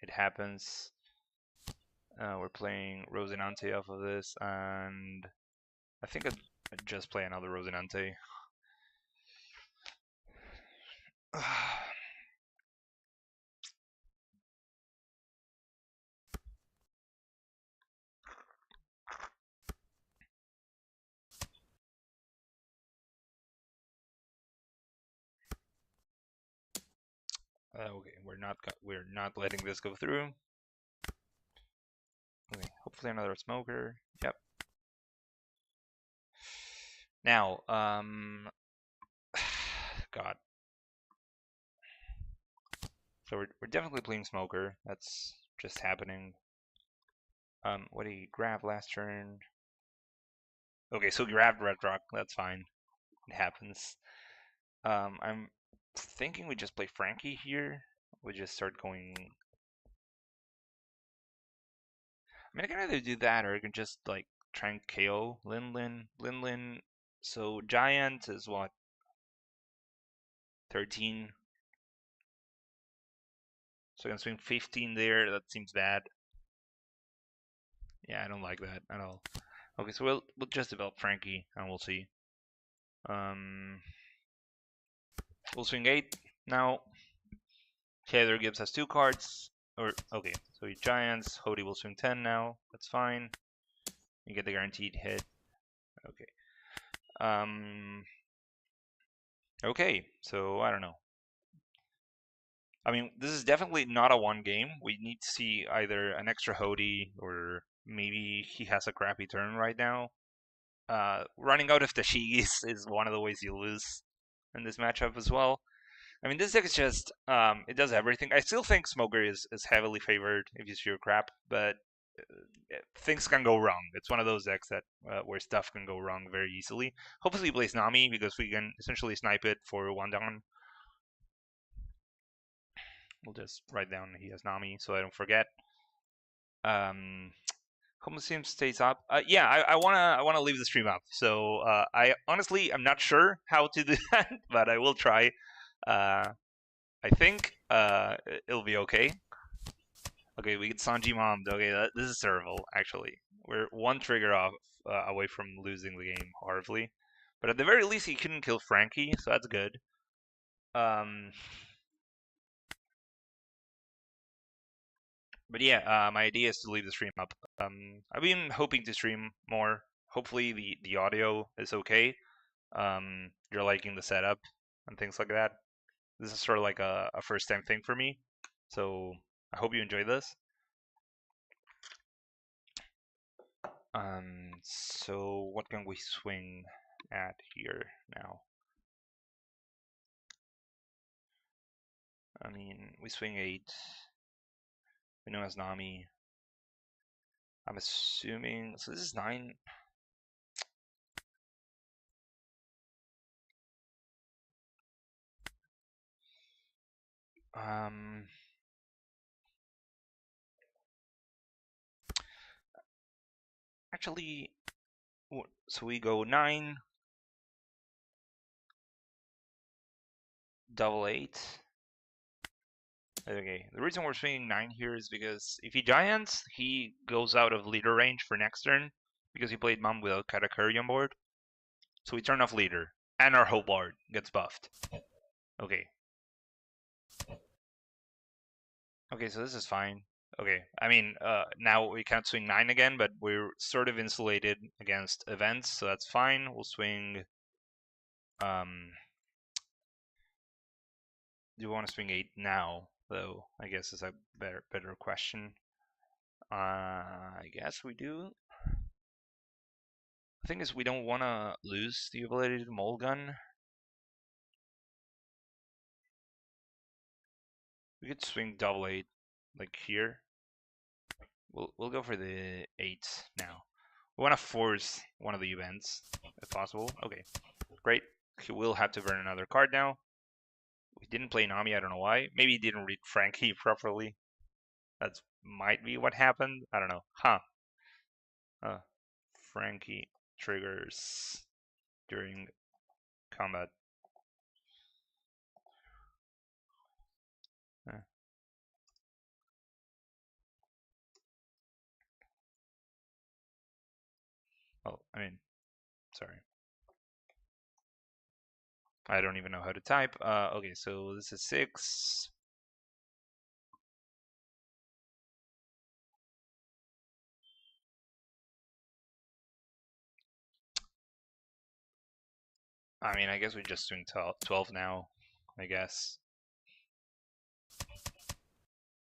It happens. We're playing Rosinante off of this, and I think I'd just play another Rosinante. Okay, we're not letting this go through. Okay, hopefully another Smoker. Yep. Now, God. So we're definitely playing Smoker. That's just happening. What did he grab last turn? Okay, so he grabbed Red Rock. That's fine. It happens. I'm thinking we just play Frankie here. We just start going. I mean, I can either do that or I can just like try and KO Lin. So Giant is what? 13. So I can swing 15 there. That seems bad. Yeah, I don't like that at all. Okay, so we'll just develop Frankie and we'll see. We'll swing 8 now. Heather gives us 2 cards. Or okay, so he Giants. Hody will swing 10 now. That's fine. You get the guaranteed hit. Okay. Okay, so I don't know. I mean, this is definitely not a 1 game. We need to see either an extra Hody or maybe he has a crappy turn right now. Running out of Tashigis is one of the ways you lose in this matchup as well. I mean, this deck is just, it does everything. I still think Smoker is heavily favored if you see your crap, but things can go wrong. It's one of those decks that where stuff can go wrong very easily. Hopefully he plays Nami because we can essentially snipe it for 1 down. We'll just write down he has Nami so I don't forget. Homosim stays up. Yeah, I wanna leave the stream up. So I honestly I'm not sure how to do that, but I will try. I think it'll be okay. Okay, we get Sanji Mommed. Okay, this is terrible, actually. We're 1 trigger off away from losing the game horribly. But at the very least, he couldn't kill Frankie, so that's good. But yeah, my idea is to leave the stream up. I've been hoping to stream more. Hopefully the audio is okay. You're liking the setup and things like that. This is sort of like a first time thing for me. So I hope you enjoy this. So what can we swing at here now? I mean, we swing 8. We know as Nami. I'm assuming, so this is 9. Actually, so we go 9, double 8. Okay, the reason we're swinging 9 here is because if he Giants, he goes out of leader range for next turn because he played Mom without Katakuri on board. So we turn off leader, and our Hobart gets buffed. Okay. Okay, so this is fine. Okay, I mean, now we can't swing 9 again, but we're sort of insulated against events, so that's fine. We'll swing. Do you want to swing 8 now, though? I guess is a better question. I guess we do. The thing is, we don't want to lose the ability to Mulligan. We could swing double 8, like here. We'll go for the 8 now. We want to force one of the events, if possible. Okay, great. he will have to burn another card now. We didn't play Nami, I don't know why. Maybe he didn't read Frankie properly. That might be what happened. I don't know. Huh. Frankie triggers during combat. Oh, I mean, sorry. I don't even know how to type. Okay, so this is 6. I mean, I guess we're just doing 12 now, I guess.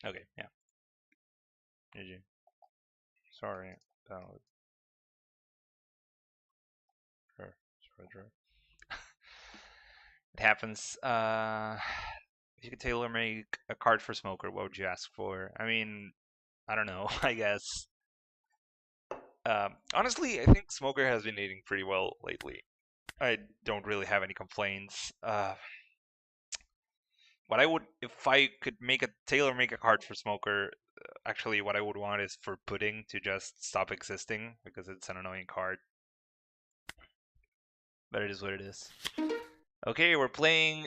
Okay, yeah. GG. Sorry. Sure. It happens. If you could tailor make a card for Smoker, what would you ask for? I mean, I don't know. I guess. Honestly, I think Smoker has been eating pretty well lately. I don't really have any complaints. What I would, if I could make a card for Smoker, actually what I would want is for Pudding to just stop existing because it's an annoying card. But it is what it is. Okay, we're playing.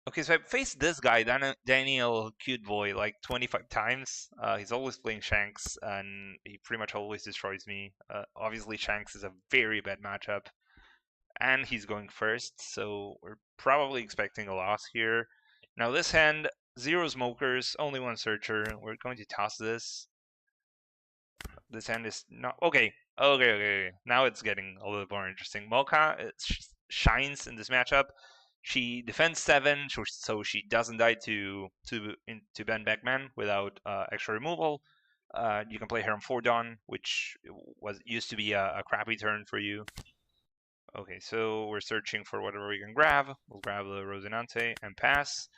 Okay, so I faced this guy, Daniel Cute Boy, like 25 times. He's always playing Shanks, and he pretty much always destroys me. Obviously, Shanks is a very bad matchup, and he's going first, so we're probably expecting a loss here. Now this hand, 0 smokers, only 1 searcher. We're going to toss this. This hand is not okay. Okay. Now it's getting a little more interesting. Mocha shines in this matchup. She defends 7, so she doesn't die to Ben Beckman without extra removal. You can play her on 4 Dawn, which used to be a crappy turn for you. Okay, so we're searching for whatever we can grab. We'll grab the Rosinante and pass.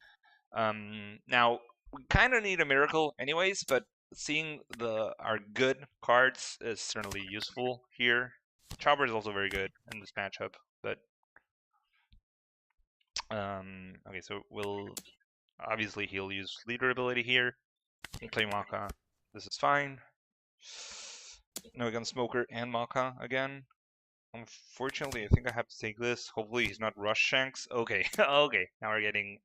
Now, we kind of need a miracle anyways, but seeing our good cards is certainly useful here. Chopper is also very good in this matchup, but okay, so obviously he'll use leader ability here. We'll play Maka. This is fine. Now we can Smoker and Maka again. Unfortunately, I think I have to take this. Hopefully he's not Rush Shanks. Okay, okay. Now we're getting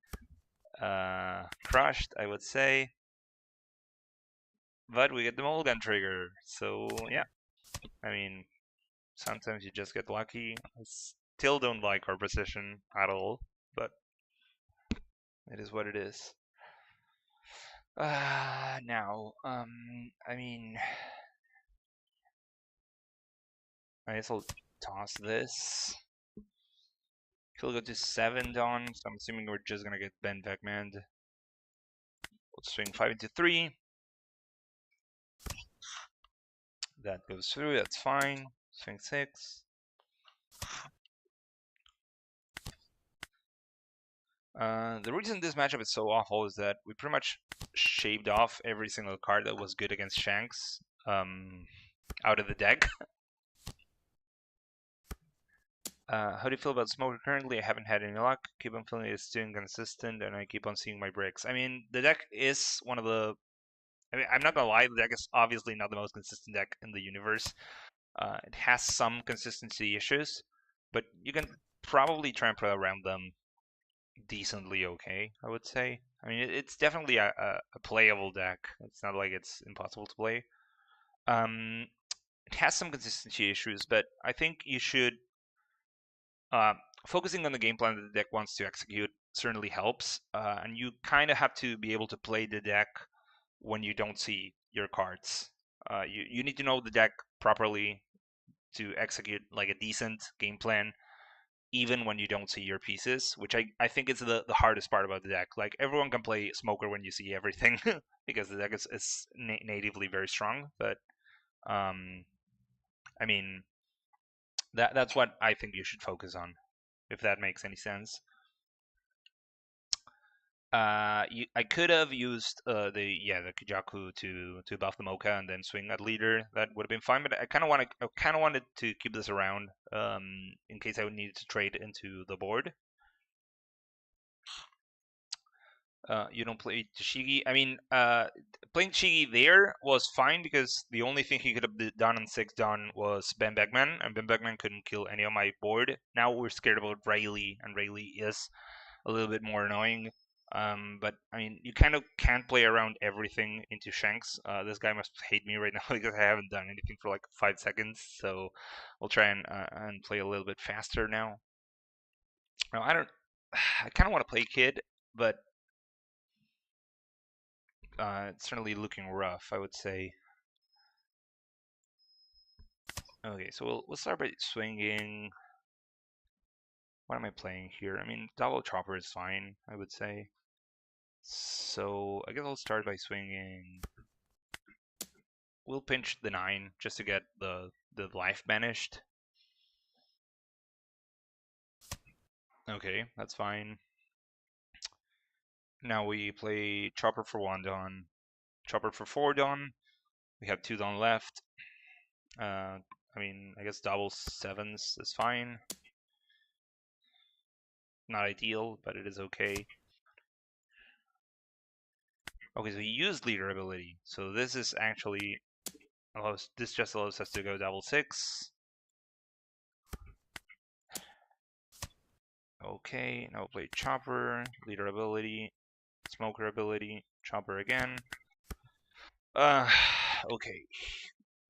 crushed, I would say. But we get the Mulligan trigger. So, yeah. I mean, sometimes you just get lucky. I still don't like our position at all, but it is what it is. Now, I mean, I guess I'll toss this. He'll go to 7 Dawn, so I'm assuming we're just gonna get Ben Beckman. We'll swing 5 into 3. That goes through, that's fine. Swing 6. The reason this matchup is so awful is that we pretty much shaved off every single card that was good against Shanks out of the deck. How do you feel about Smoker currently? I haven't had any luck. Keep on feeling it's too inconsistent, and I keep on seeing my breaks. I mean, the deck is one of the... I mean, I'm not gonna lie, the deck is obviously not the most consistent deck in the universe. It has some consistency issues, but you can probably trample around them decently okay, I would say. I mean, it's definitely a playable deck. It's not like it's impossible to play. It has some consistency issues, but I think you should focusing on the game plan that the deck wants to execute certainly helps, and you kind of have to be able to play the deck when you don't see your cards. You need to know the deck properly to execute like a decent game plan even when you don't see your pieces, which I think is the hardest part about the deck. Like everyone can play Smoker when you see everything because the deck is natively very strong, but I mean that's what I think you should focus on, if that makes any sense. I could have used the Kujaku to buff the Mocha and then swing at leader. That would have been fine, but I kind of wanted to keep this around in case I would need to trade into the board. You don't play Tashigi. I mean, playing Tashigi there was fine because the only thing he could have done on 6 Dawn was Ben Beckman, and Ben Beckman couldn't kill any on my board. Now we're scared about Rayleigh, and Rayleigh is a little bit more annoying. But I mean, you kind of can't play around everything into Shanks. This guy must hate me right now because I haven't done anything for like 5 seconds. So we'll try and play a little bit faster now. Now I don't. I kind of want to play Kid, but it's certainly looking rough, I would say. Okay, so we'll start by swinging. What am I playing here? I mean, double chopper is fine, I would say. So I guess I'll start by swinging. We'll pinch the 9 just to get the life banished. Okay, that's fine. Now we play chopper for 1 Dawn, chopper for 4 Dawn. We have 2 Dawn left. I mean, I guess double 7s is fine. Not ideal, but it is okay. Okay, so he used leader ability. So this is actually this just allows us to go double 6. Okay, now we'll play chopper, leader ability, smoker ability, chopper again. Okay.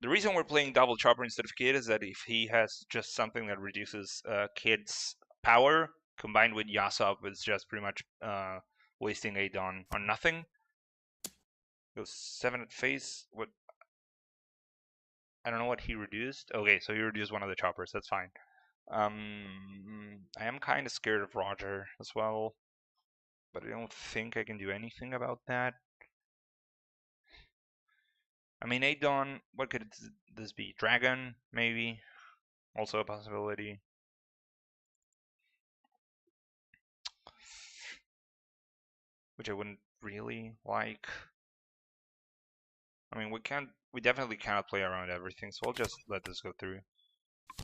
The reason we're playing double chopper instead of Kid is that if he has just something that reduces Kid's power, combined with Yasop, it's just pretty much wasting a Dawn on nothing. Goes 7 at face. What? I don't know what he reduced. Okay, so he reduced one of the choppers. That's fine. I am kind of scared of Roger as well, but I don't think I can do anything about that. I mean, 8 Dawn, what could this be? Dragon, maybe? Also a possibility. Which I wouldn't really like. I mean, we definitely cannot play around everything, so I'll just let this go through.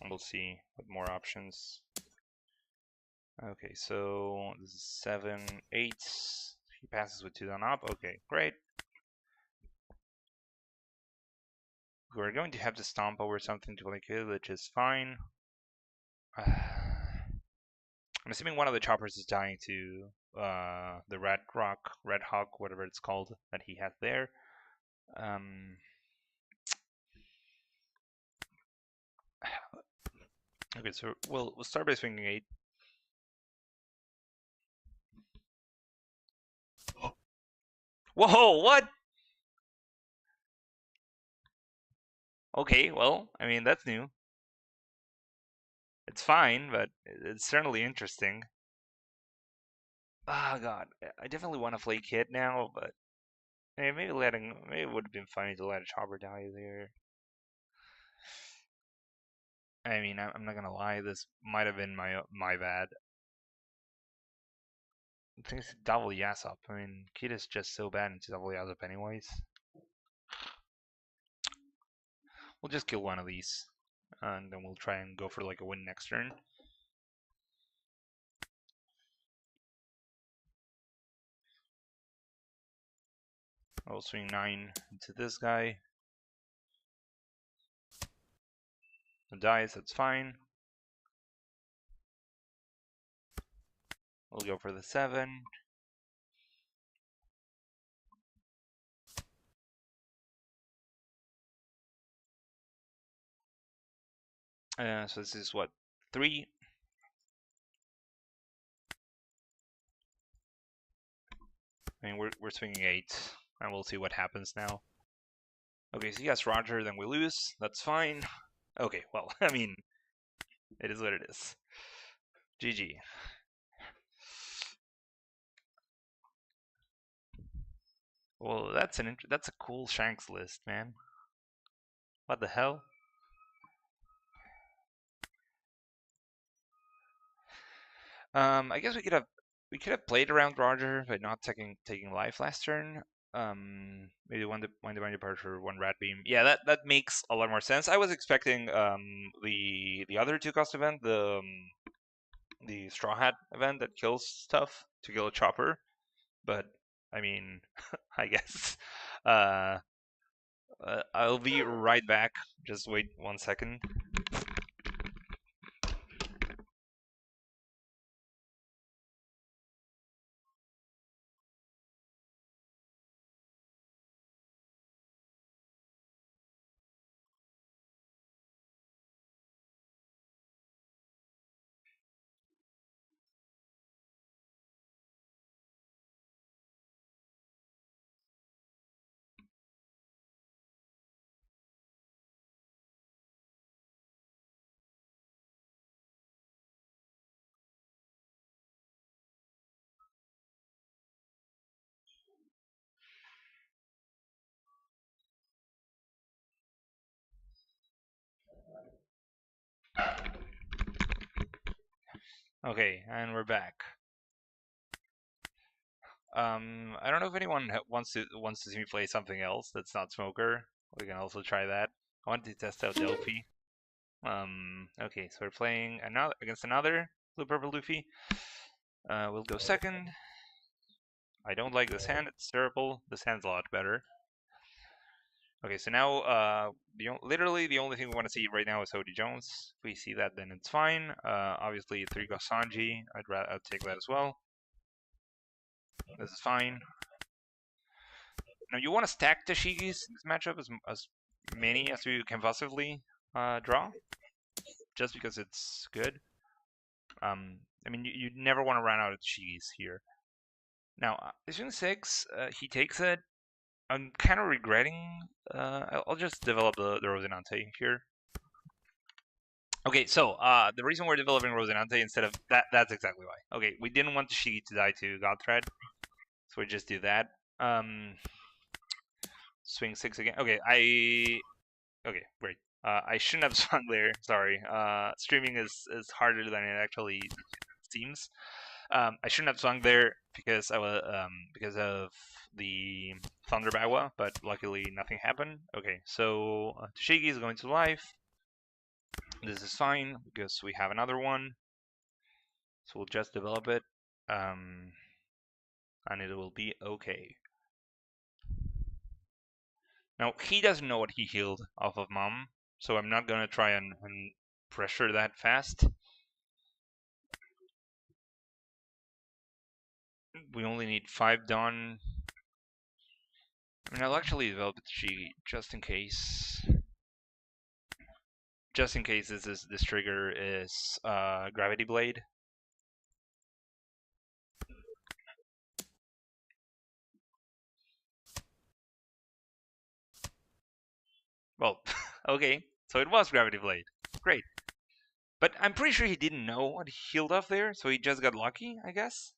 And we'll see what more options. Okay, so this is 7, 8. He passes with 2 Dawn up. Okay, great. We're going to have to stomp over something to like it, which is fine. I'm assuming one of the choppers is dying to the Red Hawk, whatever it's called, that he has there. Okay, so we'll start by swinging 8. Whoa, what? Okay, well, I mean, that's new. It's fine, but it's certainly interesting. Ah, God, I definitely want to play Kid now, but maybe it would have been funny to let a chopper die there. I mean, I'm not gonna lie, this might have been my bad. I think it's double Yasop. I mean, Kid is just so bad into double Yasop anyways. We'll just kill one of these, and then we'll try and go for like a win next turn. I'll swing 9 into this guy. The dice, that's fine. We'll go for the 7. So this is what, 3. I mean, we're swinging 8, and we'll see what happens now. Okay, so yes, Roger, then we lose. That's fine. Okay, well, I mean, it is what it is. GG. Well, that's a cool Shanks list, man. What the hell? I guess we We could have played around Roger, but not taking life last turn. Maybe one divine departure, one rat beam. Yeah, that makes a lot more sense. I was expecting the other 2-cost event, the Straw Hat event that kills stuff to kill a chopper, but I mean, I guess. I'll be right back. Just wait 1 second. Okay, and we're back. I don't know if anyone wants to see me play something else that's not Smoker. We can also try that. I want to test out Delphi. Okay, so we're playing against another blue purple Luffy. We'll go second. I don't like this hand. It's terrible. This hand's a lot better. Okay, so now literally the only thing we want to see right now is Hody Jones. If we see that, then it's fine. Obviously 3-cost Sanji. I'd take that as well. This is fine. Now you want to stack Tashigis in this matchup as many as you can possibly draw, just because it's good. I mean, you never want to run out of Tashigis here. Now, Ishin 6, he takes it. I'm kind of regretting. I'll just develop the Rosinante here. Okay, so the reason we're developing Rosinante instead of that's exactly why. Okay, we didn't want Tashigi to die to Godthread, so we just do that. Swing 6 again. Okay, okay, great. I shouldn't have swung there. Sorry. Streaming is harder than it actually seems. I shouldn't have swung there because I was because of the Thunder Bagua, but luckily nothing happened. Okay, so Tashigi is going to life. This is fine because we have another one, so we'll just develop it, and it will be okay. Now he doesn't know what he healed off of Mom, so I'm not gonna try and pressure that fast. We only need 5 done. I mean, I'll actually develop it just in case. Just in case this trigger is Gravity Blade. Well, okay, so it was Gravity Blade. Great. But I'm pretty sure he didn't know what he healed off there, so he just got lucky, I guess.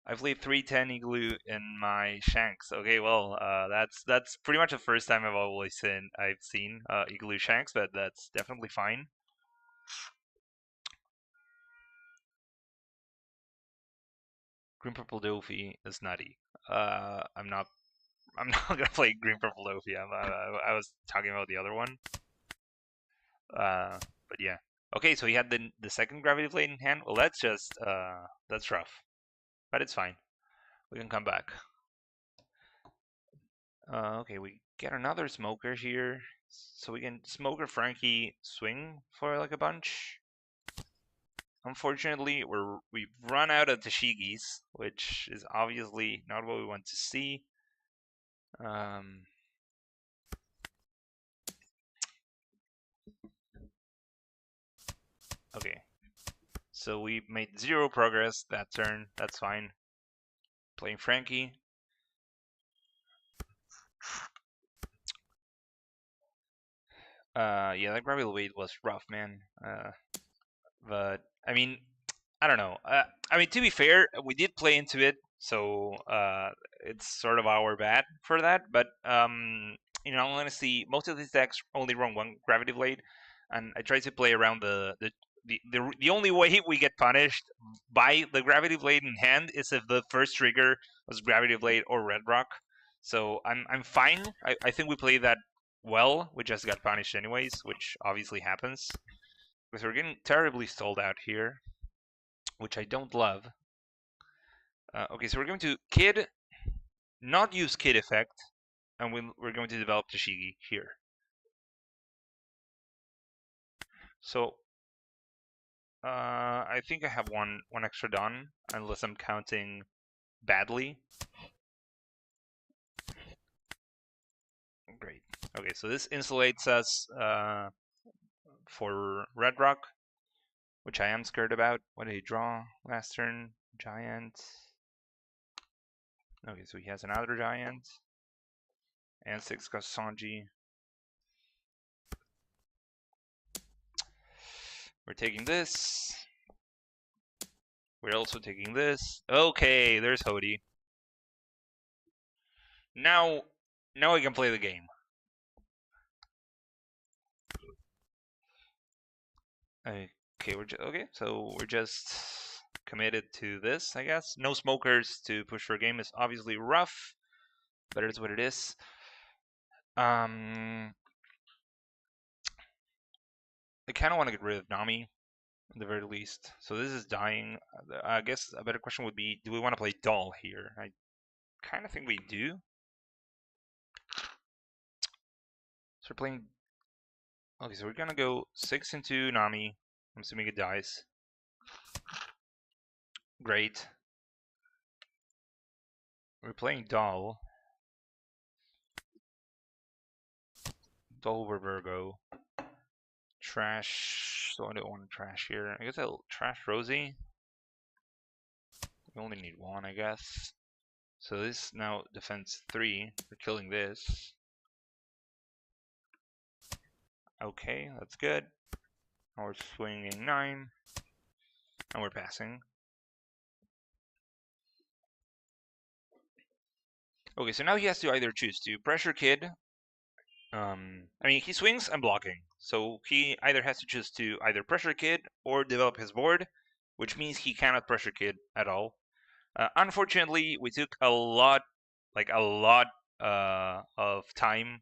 I played 310 Igloo in my Shanks. Okay, well, that's pretty much the first time I've seen Igloo Shanks, but that's definitely fine. Green Purple Dofi is nutty. I'm not gonna play Green Purple Dofi. I was talking about the other one. But yeah. Okay, so he had the second Gravity Blade in hand. Well, that's rough, but it's fine. We can come back. Okay, we get another Smoker here, so we can Smoker Frankie swing for like a bunch. Unfortunately, we've run out of Tashigis, which is obviously not what we want to see. Okay, so we made 0 progress that turn. That's fine. Playing Frankie. Yeah, that Gravity Blade was rough, man. But I mean, I don't know. I mean, to be fair, we did play into it, so it's sort of our bad for that. But in all honesty, most of these decks only run 1 Gravity Blade. and I tried to play around the only way we get punished by the Gravity Blade in hand is if the first trigger was Gravity Blade or Red Rock. So I'm fine. I think we played that well. We just got punished anyways, which obviously happens. Because we're getting terribly stalled out here, which I don't love. Okay, so we're going to Kid, not use Kid effect, and we're going to develop Tashigi here. So I think I have one extra done, unless I'm counting badly. Great. Okay, so this insulates us for Red Rock, which I am scared about. What did he draw last turn? Giant. Okay, so he has another giant. And 6 Sanji. We're taking this. We're also taking this. Okay, there's Hody. Now we can play the game. Okay, so we're just committed to this, I guess. No smokers to push for a game is obviously rough, but it is what it is. I kind of want to get rid of Nami, at the very least. So this is dying. I guess a better question would be, do we want to play Doll here? I kind of think we do. So we're playing... Okay, so we're gonna go 6 into Nami. I'm assuming it dies. Great. We're playing Doll. Doll over Virgo. Trash. So I don't want to trash here. I guess I'll trash Rosie. We only need one, I guess. So this now defense 3. We're killing this. Okay, that's good. Now we're swinging 9. And we're passing. Okay, so now he has to either choose to pressure Kid. I mean, he swings, I'm blocking. So he either has to choose to either pressure Kid or develop his board, which means he cannot pressure Kid at all. Unfortunately, we took a lot of time.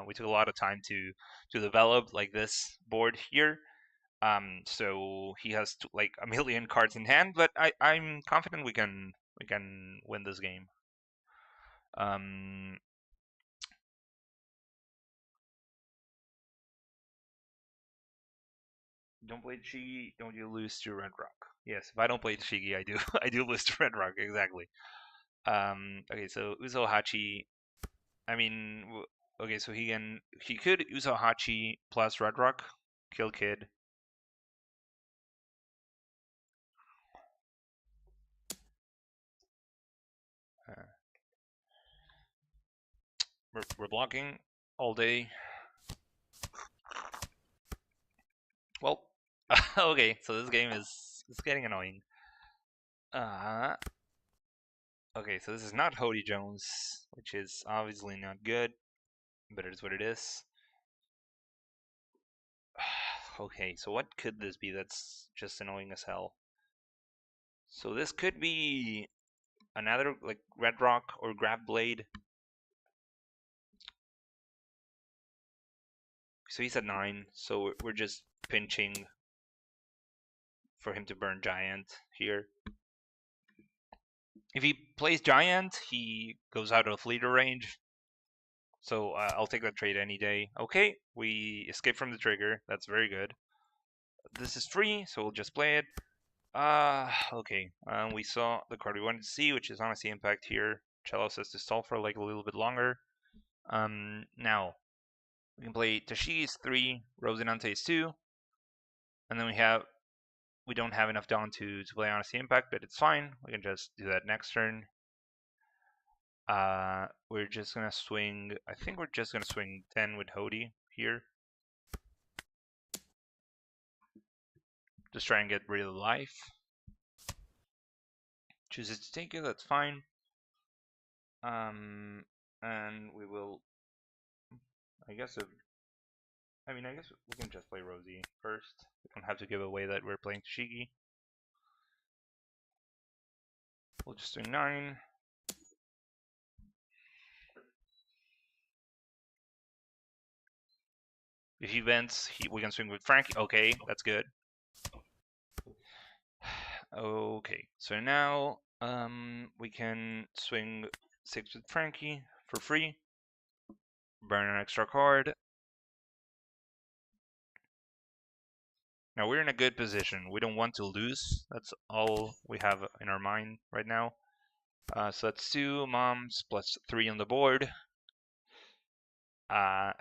We took a lot of time to develop like this board here. So he has like a million cards in hand, but I'm confident we can win this game. Don't play Shigi, don't you lose to Red Rock? Yes, if I don't play Shigi, I do I do lose to Red Rock, exactly. Okay, so Uzo Hachi. I mean, okay, so he could Uzo Hachi plus Red Rock, kill Kid. We're blocking all day. Well, okay, so this game is getting annoying. Okay, so this is not Hody Jones, which is obviously not good, but it is what it is. Okay, so what could this be that's just annoying as hell? So this could be another like Red Rock or Grav Blade. So he's at 9, so we're just pinching for him to burn Giant here. If he plays Giant, he goes out of leader range. So I'll take that trade any day. Okay, we escape from the trigger. That's very good. This is free, so we'll just play it. Okay. We saw the card we wanted to see, which is Honesty Impact here. Cello says to stall for like a little bit longer. Now we can play Tashigi's 3, Rosinante is 2, and then we don't have enough Dawn to play Honesty Impact, but it's fine. We can just do that next turn. We're just gonna swing. I think we're just gonna swing 10 with Hody here. Just try and get rid of life. Chooses to take it. That's fine. And we will. I guess I mean, I guess we can just play Rosie first. We don't have to give away that we're playing Tashigi. We'll just do 9. If he vents, we can swing with Frankie. Okay, that's good. Okay, so now we can swing 6 with Frankie for free. Burn an extra card. Now we're in a good position. We don't want to lose. That's all we have in our mind right now. So that's 2 moms plus 3 on the board.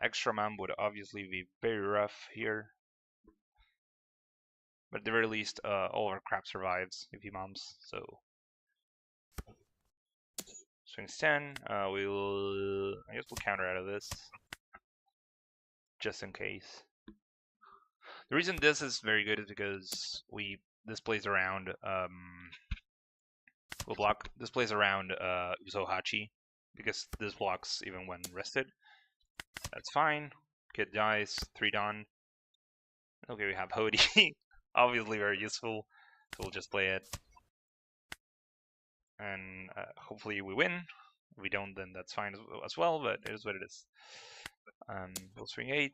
Extra mom would obviously be very rough here. But at the very least, all of our crap survives if he moms. So swings 10. I guess we'll counter out of this. Just in case. The reason this is very good is because this plays around we'll block this plays around Uzohachi because this blocks even when rested. That's fine. Kid dies, 3 done. Okay, we have Hody. Obviously very useful. So we'll just play it. And hopefully we win. If we don't, then that's fine as well, but it is what it is. We'll swing 8.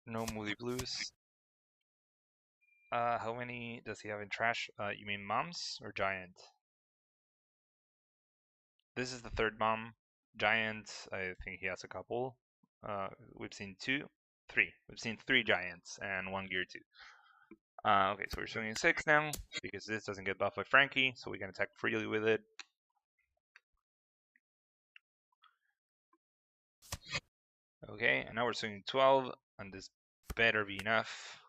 No Moody Blues. How many does he have in trash? You mean moms or giant? This is the 3rd mom. Giant, I think he has a couple. We've seen 2, 3. We've seen 3 giants and 1 gear 2. Okay, so we're swinging 6 now because this doesn't get buffed by Frankie, so we can attack freely with it. Okay, and now we're swinging 12, and this better be enough.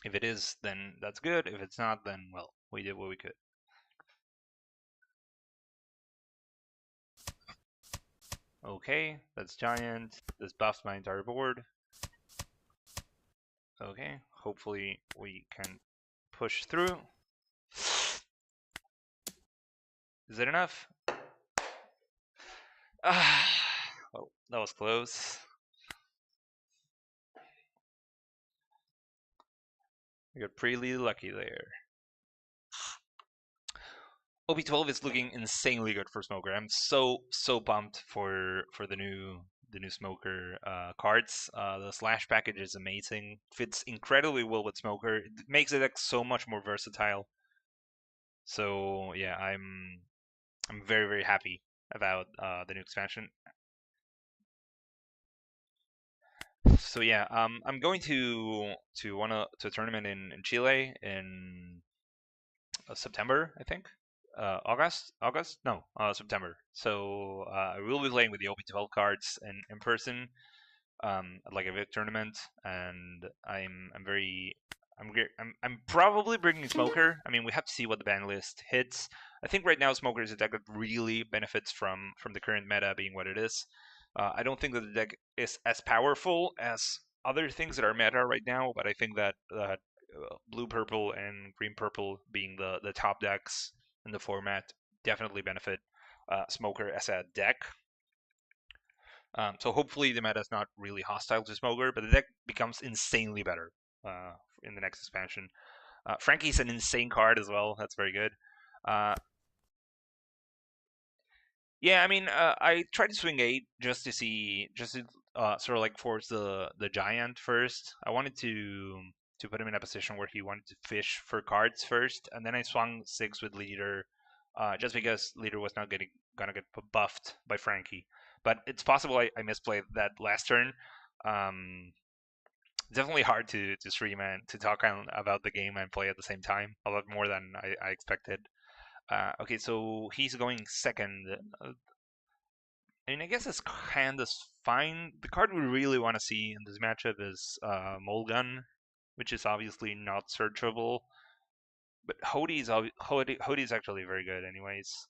If it is, then that's good. If it's not, then, well, we did what we could. Okay, that's giant. This buffs my entire board. Okay, hopefully we can push through. Is it enough? Oh, that was close. We got pretty lucky there. OP12 is looking insanely good for Smoker. I'm so pumped for the new Smoker cards. The Slash package is amazing. Fits incredibly well with Smoker. It makes the deck so much more versatile. So yeah, I'm very happy about the new expansion. So yeah, I'm going to a tournament in Chile in September, I think. August? No, September. So I will be playing with the OP12 cards in person, at like a big tournament, and I'm probably bringing Smoker. I mean, we have to see what the ban list hits. I think right now Smoker is a deck that really benefits from the current meta being what it is. I don't think that the deck is as powerful as other things that are meta right now, but I think that blue purple and green purple being the top decks in the format definitely benefit Smoker as a deck. So hopefully the meta is not really hostile to Smoker, but the deck becomes insanely better in the next expansion. Frankie's an insane card as well. That's very good. Yeah, I mean, I tried to swing 8 just to sort of like force the giant first. I wanted to put him in a position where he wanted to fish for cards first, and then I swung 6 with leader, just because leader was not gonna get buffed by Frankie. But it's possible I misplayed that last turn. Definitely hard to stream and to talk about the game and play at the same time. A lot more than I expected. Okay, so he's going second. I mean, I guess his hand is fine. The card we really want to see in this matchup is Mulgun, which is obviously not searchable. But Hody's actually very good, anyways.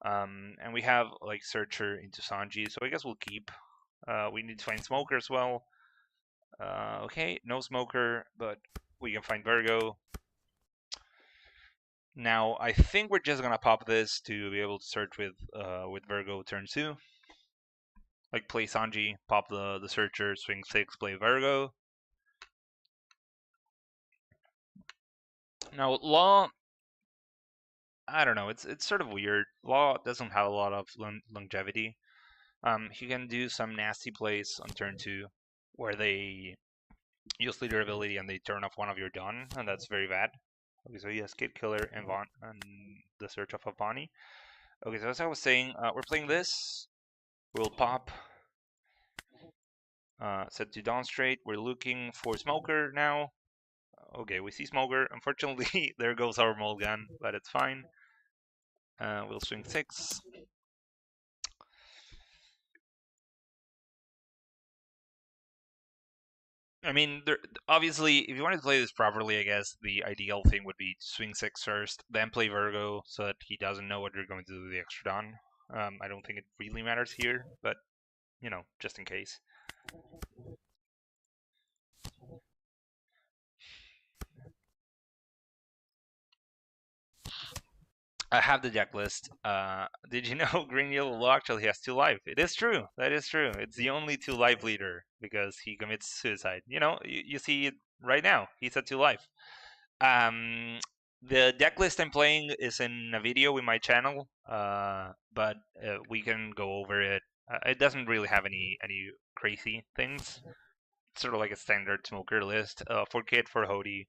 And we have like Searcher into Sanji, so I guess we'll keep. We need to find Smoker as well. Okay, no Smoker, but we can find Virgo. Now I think we're just gonna pop this to be able to search with Virgo turn 2. Like play Sanji, pop the Searcher, swing 6, play Virgo. Now Law, I don't know. It's sort of weird. Law doesn't have a lot of longevity. He can do some nasty plays on turn 2, where they use leader ability and they turn off one of your Dawn, and that's very bad. Okay, so he has Kid Killer and the Search of Bonnie. Okay, so as I was saying, we're playing this. We'll pop. Set to Dawn straight. We're looking for Smoker now. Okay, we see Smoker. Unfortunately, there goes our Mulligan, but it's fine. We'll swing 6. I mean, obviously, if you want to play this properly, I guess the ideal thing would be swing 6 first, then play Virgo so that he doesn't know what you're going to do with the extra Dawn. I don't think it really matters here, but, you know, just in case. I have the deck list. Did you know Green Yellow Law actually has 2 life? It is true. That is true. It's the only 2 life leader because he commits suicide. You know, you see it right now. He's at 2 life. The deck list I'm playing is in a video in my channel, but we can go over it. It doesn't really have any crazy things. It's sort of like a standard smoker list for Kid, for Hody,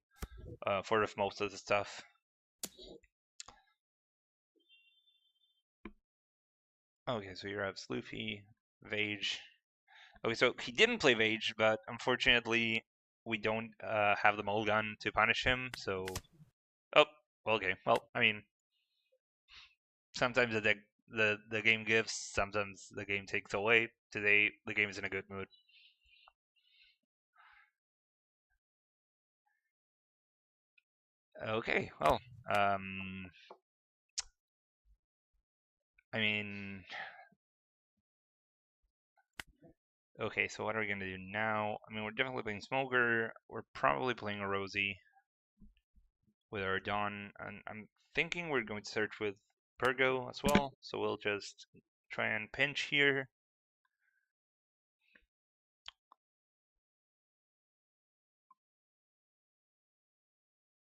for most of the stuff. Okay, so you have Sloofy, Vage. Okay, so he didn't play Vage, but unfortunately we don't have the Mulligan to punish him, so... Oh, okay. Well, I mean, sometimes the game gives, sometimes the game takes away. Today, the game is in a good mood. Okay, well, I mean... Okay, so what are we going to do now? I mean, we're definitely playing Smoker. We're probably playing a Rosie with our Dawn. And I'm thinking we're going to search with Virgo as well. So we'll just try and pinch here.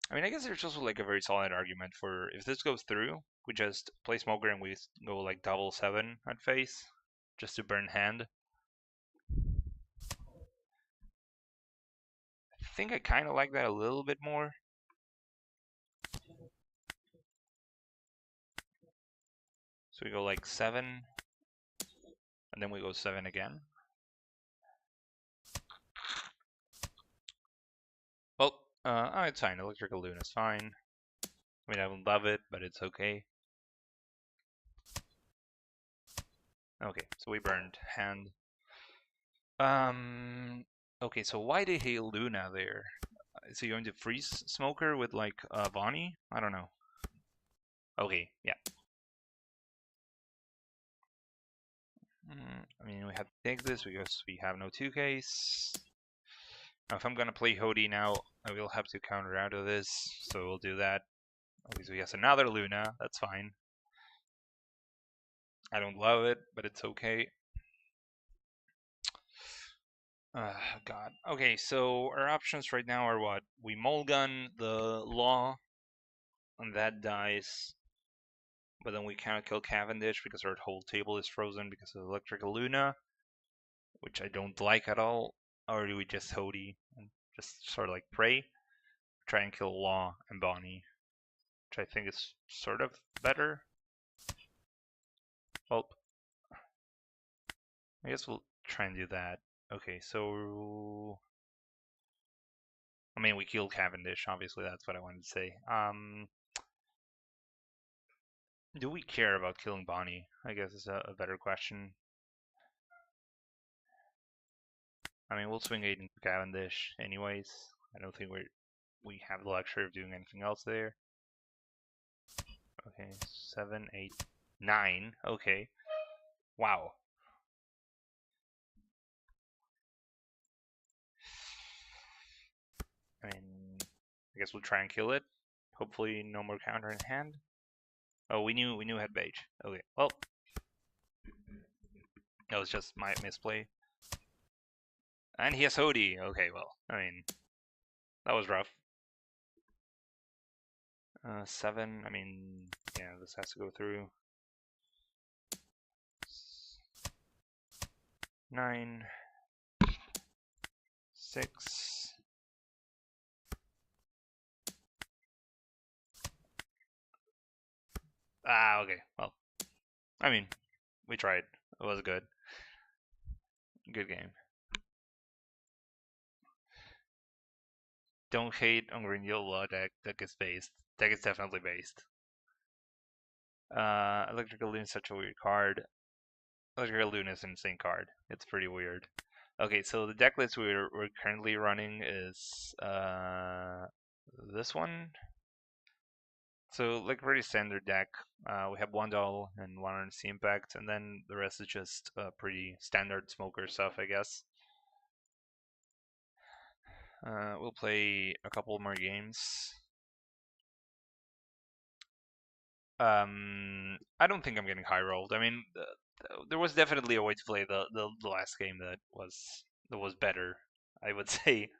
I mean, I guess there's also like a very solid argument for if this goes through, we just play Smoker and we go like double 7 at face just to burn hand. I think I kind of like that a little bit more. So we go like 7, and then we go 7 again. Well, it's fine. Electrical Luna is fine. I mean, I won't love it, but it's okay. Okay, so we burned hand. Okay, so why did he Luna there? Is he going to freeze Smoker with like Bonnie? I don't know. Okay, yeah. I mean, we have to take this because we have no 2Ks. Now, if I'm gonna play Hody now, I will have to counter out of this, so we'll do that. Okay, so he has another Luna, that's fine. I don't love it, but it's okay. God. Okay, so our options right now are what? We Mulligan the Law, and that dies. But then we cannot kill Cavendish because our whole table is frozen because of Electrical Luna, which I don't like at all. Or do we just Hody and just sort of like pray? Try and kill Law and Bonnie, which I think is sort of better. Well, I guess we'll try and do that. Okay, so I mean, we killed Cavendish. Obviously, that's what I wanted to say. Do we care about killing Bonnie? I guess is a better question. I mean, we'll swing Aiden for Cavendish anyways. I don't think we have the luxury of doing anything else there. Okay, 7, 8, 9. Okay. Wow. I mean, I guess we'll try and kill it. Hopefully, no more counter in hand. Oh, we knew had beige. Okay, well, that was just my misplay. And he has Hody. Okay, well, I mean, that was rough. 7. I mean, yeah, this has to go through. 9, 6. Ah, okay. Well, I mean, we tried. It was good. Good game. Don't hate on green yellow deck. Deck is based. Deck is definitely based. Electrical Loon is such a weird card. Electrical Loon is an insane card. It's pretty weird. Okay, so the deck list we're currently running is this one. So like pretty standard deck. We have one doll and one on C impact, and then the rest is just pretty standard smoker stuff, I guess. We'll play a couple more games. I don't think I'm getting high rolled. I mean, there was definitely a way to play the last game that was better, I would say,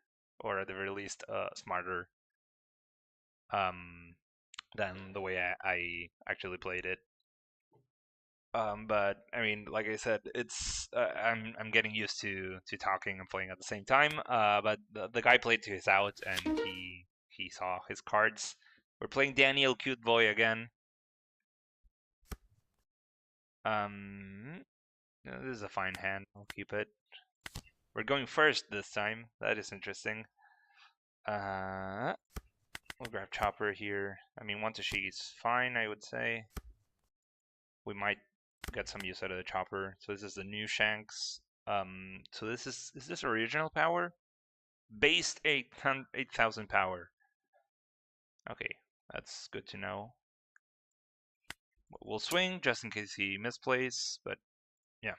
or at the very least, smarter. Than the way I actually played it. But I mean, like I said, it's I'm getting used to talking and playing at the same time. But the guy played to his out, and he saw his cards. We're playing Daniel Cute Boy again. This is a fine hand. I'll keep it. We're going first this time. That is interesting. We'll grab Chopper here. I mean, 1 Tashigi is fine, I would say. We might get some use out of the Chopper. So this is the new Shanks. So this is this original power? Based 8,000 power. Okay, that's good to know. We'll swing just in case he misplays, but yeah.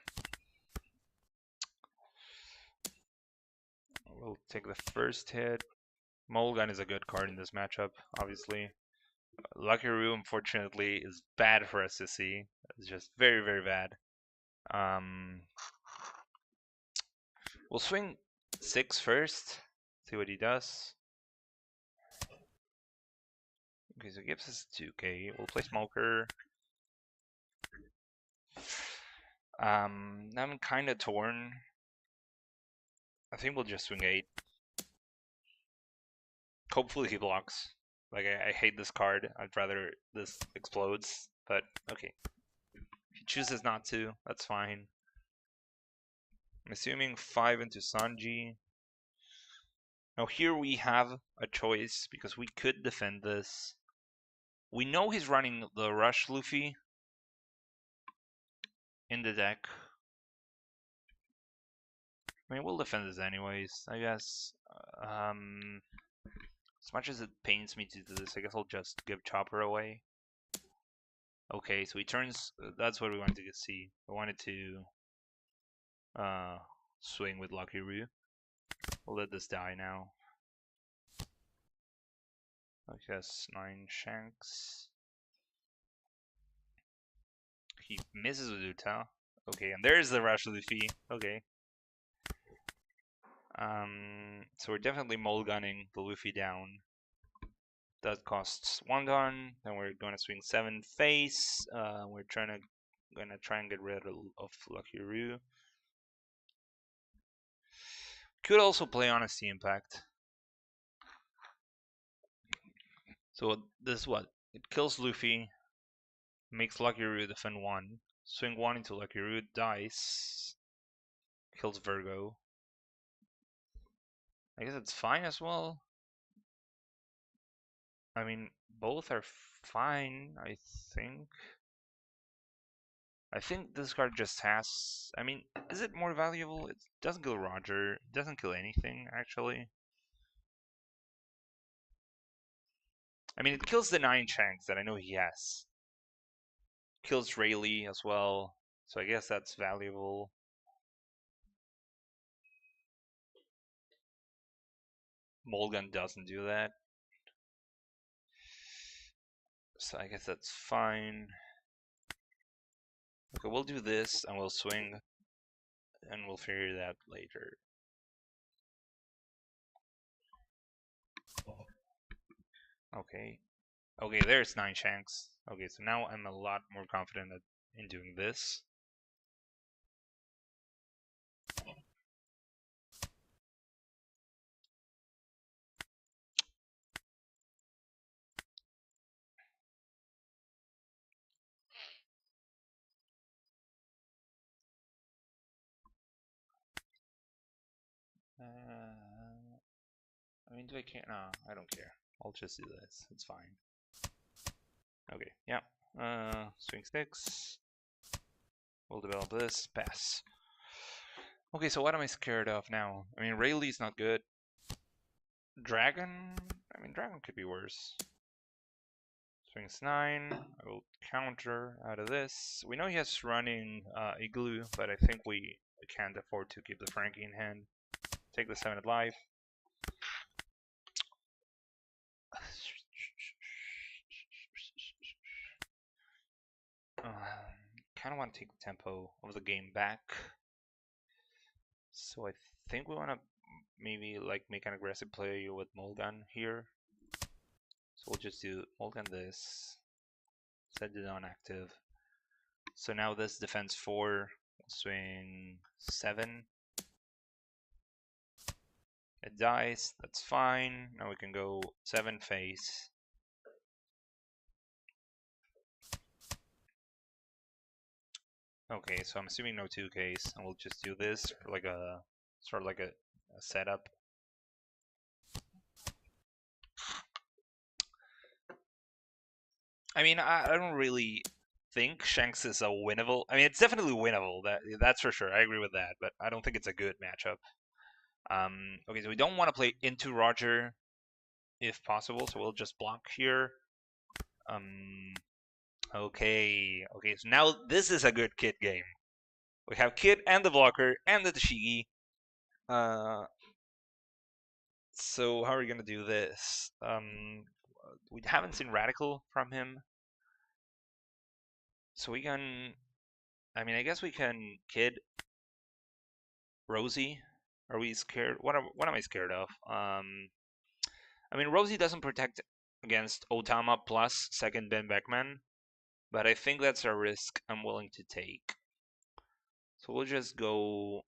We'll take the first hit. Mulligan is a good card in this matchup, obviously. Lucky Roo, unfortunately, is bad for us to see. It's just very, very bad. We'll swing 6 first, see what he does. Okay, so he gives us 2k. We'll play Smoker. I'm kind of torn. I think we'll just swing 8. Hopefully he blocks. Like, I hate this card. I'd rather this explodes, but okay. If he chooses not to, that's fine. I'm assuming 5 into Sanji. Now here we have a choice, because we could defend this. We know he's running the Rush Luffy in the deck. I mean, we'll defend this anyways, I guess. As much as it pains me to do this, I guess I'll just give Chopper away. Okay, so he turns. That's what we wanted to see. I wanted to swing with Lucky Roo. We'll let this die now. I guess 9 Shanks. He misses with Uta. Okay, and there's the Rush Luffy. Okay. So we're definitely mulliganing the Luffy down. That costs 1 don. Then we're gonna swing 7 face. We're gonna try and get rid of Lucky Roo. Could also play Honesty Impact. So this is what? It kills Luffy, makes Lucky Roo defend 1, swing 1 into Lucky Roo, dies, kills Virgo. I guess it's fine as well. I mean, both are fine, I think. I think this card just has... I mean, is it more valuable? It doesn't kill Roger. It doesn't kill anything, actually. I mean, it kills the 9 Shanks that I know he has. kills Rayleigh as well, so I guess that's valuable. Mulligan doesn't do that, so I guess that's fine. Okay, we'll do this and we'll swing, and we'll figure it out later. Okay. Okay, there's 9 shanks. Okay, so now I'm a lot more confident in doing this. I mean, do I care? No, I don't care. I'll just do this. It's fine. Okay, yeah. Swing 6. We'll develop this. Pass. Okay, so what am I scared of now? I mean, Rayleigh's not good. Dragon? I mean, Dragon could be worse. Swings 9. I will counter out of this. We know he has running Igloo, but I think we can't afford to keep the Frankie in hand. Take the 7 at life. Kind of want to take the tempo of the game back. So I think we want to maybe like make an aggressive play with Mulligan here. So we'll just do Mulligan this, set it on active. So now this defense 4, we'll swing 7. It dies, that's fine. Now we can go 7 face. Okay, so I'm assuming no 2Ks, and we'll just do this for like a sort of like a setup. I mean, I don't really think Shanks is a winnable. I mean, it's definitely winnable. That's for sure. I agree with that, but I don't think it's a good matchup. Okay, so we don't want to play into Roger if possible, so we'll just block here. Okay, so now this is a good Kid game. We have Kid and the blocker and the Tashigi. So how are we gonna do this? We haven't seen Radical from him, so we can. I mean, I guess we can Kid Rosie. Are we scared? What am I scared of? I mean, Rosie doesn't protect against Otama plus second Ben Beckman, but I think that's a risk I'm willing to take. So we'll just go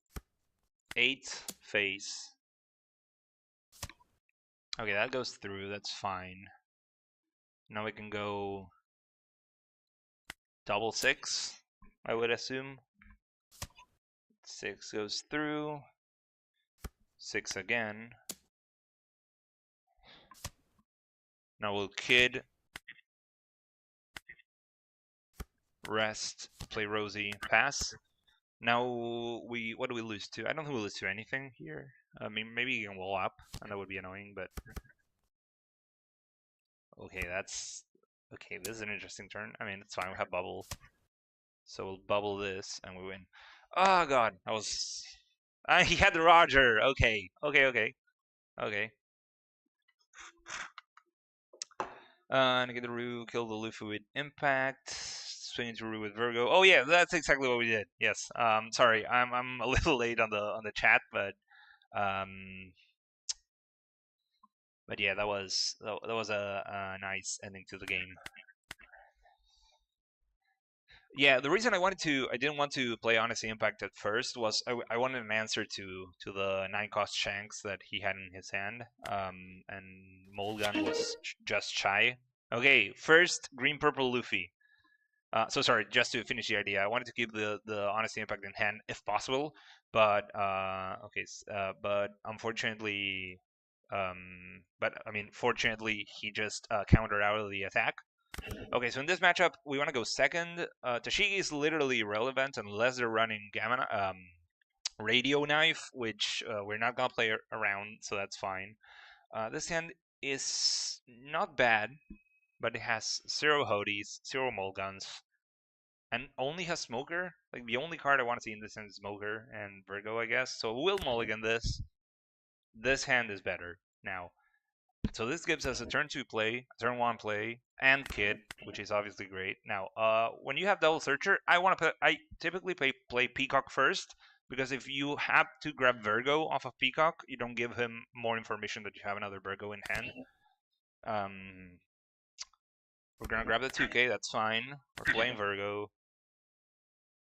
8 face. Okay, that goes through. That's fine. Now we can go double 6, I would assume. 6 goes through. 6 again. Now we'll Kid, rest, play Rosie, pass. Now what do we lose to? I don't think we lose to anything here. I mean, maybe you can wall up, and that would be annoying, but okay, okay. This is an interesting turn. I mean, it's fine. We have bubble, so we'll bubble this, and we win. Oh god, that was. He had the Roger. Okay. Negate the Rue, kill the Luffy with impact. Swing into Rue with Virgo. Oh yeah, that's exactly what we did. Yes. Sorry, I'm a little late on the chat, but yeah, that was a nice ending to the game. Yeah, the reason I didn't want to play Honesty Impact at first was I wanted an answer to the 9-cost Shanks that he had in his hand, and Mulligan was just shy. Okay, first green purple Luffy. So sorry, just to finish the idea, I wanted to keep the Honesty Impact in hand if possible, but but unfortunately, fortunately he just countered out of the attack. Okay, so in this matchup, we want to go second. Tashigi is literally irrelevant unless they're running Gamma Radio Knife, which we're not gonna play around, so that's fine. This hand is not bad, but it has 0 Hodies, 0 Mulligans. and only has Smoker. Like, the only card I want to see in this hand is Smoker and Virgo, I guess. So we'll mulligan this. This hand is better now. So this gives us a turn 2 play, a turn 1 play, and Kid, which is obviously great. Now, when you have Double Searcher, I typically play Peacock first, because if you have to grab Virgo off of Peacock, you don't give him more information that you have another Virgo in hand. We're gonna grab the 2K, that's fine. We're playing Virgo.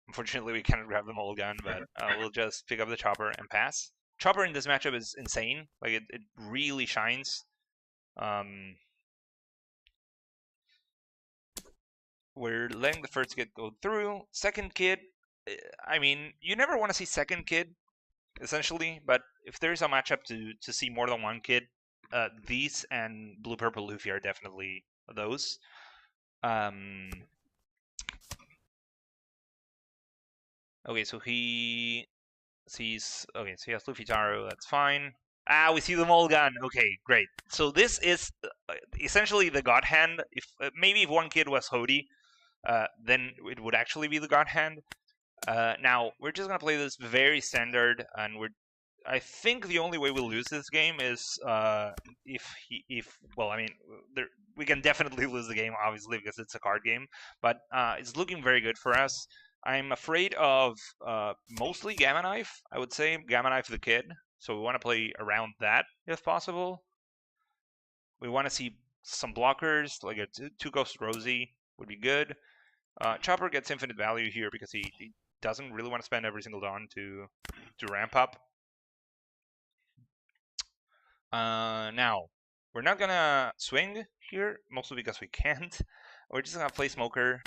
Unfortunately, we cannot grab the mulligan, but we'll just pick up the Chopper and pass. Chopper in this matchup is insane. Like, it really shines. We're letting the first kid go through. Second kid, I mean, you never want to see second kid, essentially, but if there's a matchup to see more than one kid, these and Blue Purple Luffy are definitely those. Okay, so he sees. Okay, so he has Luffy Taro. That's fine. We see the mulligan. Okay, great. So this is essentially the God Hand. If maybe if one kid was Hody, then it would actually be the God Hand. Now we're just gonna play this very standard, and I think the only way we'll lose this game is well, I mean, we can definitely lose the game, obviously, because it's a card game, but it's looking very good for us. I'm afraid of mostly Gamma Knife, I would say, Gamma Knife the Kid, so we want to play around that if possible. We want to see some blockers, like a 2 Ghost Rosie would be good. Chopper gets infinite value here because he doesn't really want to spend every single Dawn to ramp up. Now, we're not gonna swing here, mostly because we can't. We're just gonna play Smoker,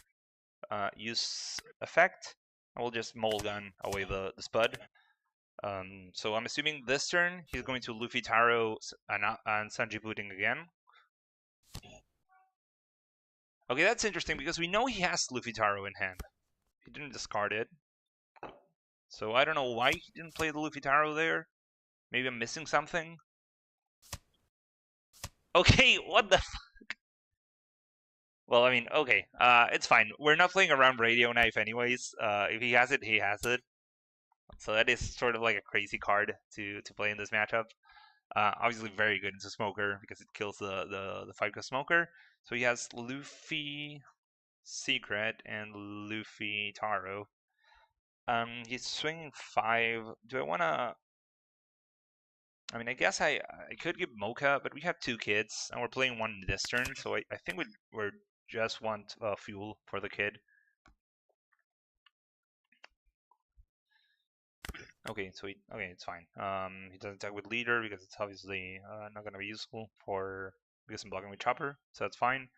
use Effect, and we'll just mulligan away the Spud. So I'm assuming this turn he's going to Luffy Taro and Sanji Pudding again. Okay, that's interesting because we know he has Luffy Taro in hand. He didn't discard it. So I don't know why he didn't play the Luffy Taro there. Maybe I'm missing something. Okay, what the fuck? Well, I mean, okay, it's fine. We're not playing around Radio Knife anyways. If he has it, he has it. So that is sort of like a crazy card to play in this matchup. Obviously very good into Smoker because it kills the 5-cost Smoker. So he has Luffy Secret and Luffy Taro. He's swinging 5. Do I want to... I mean, I guess I could give Mocha, but we have 2 kids, and we're playing one this turn, so I think we're just want fuel for the kid. Okay, so okay, it's fine. He doesn't attack with Leader because it's obviously not going to be useful because I'm blocking with Chopper, so that's fine.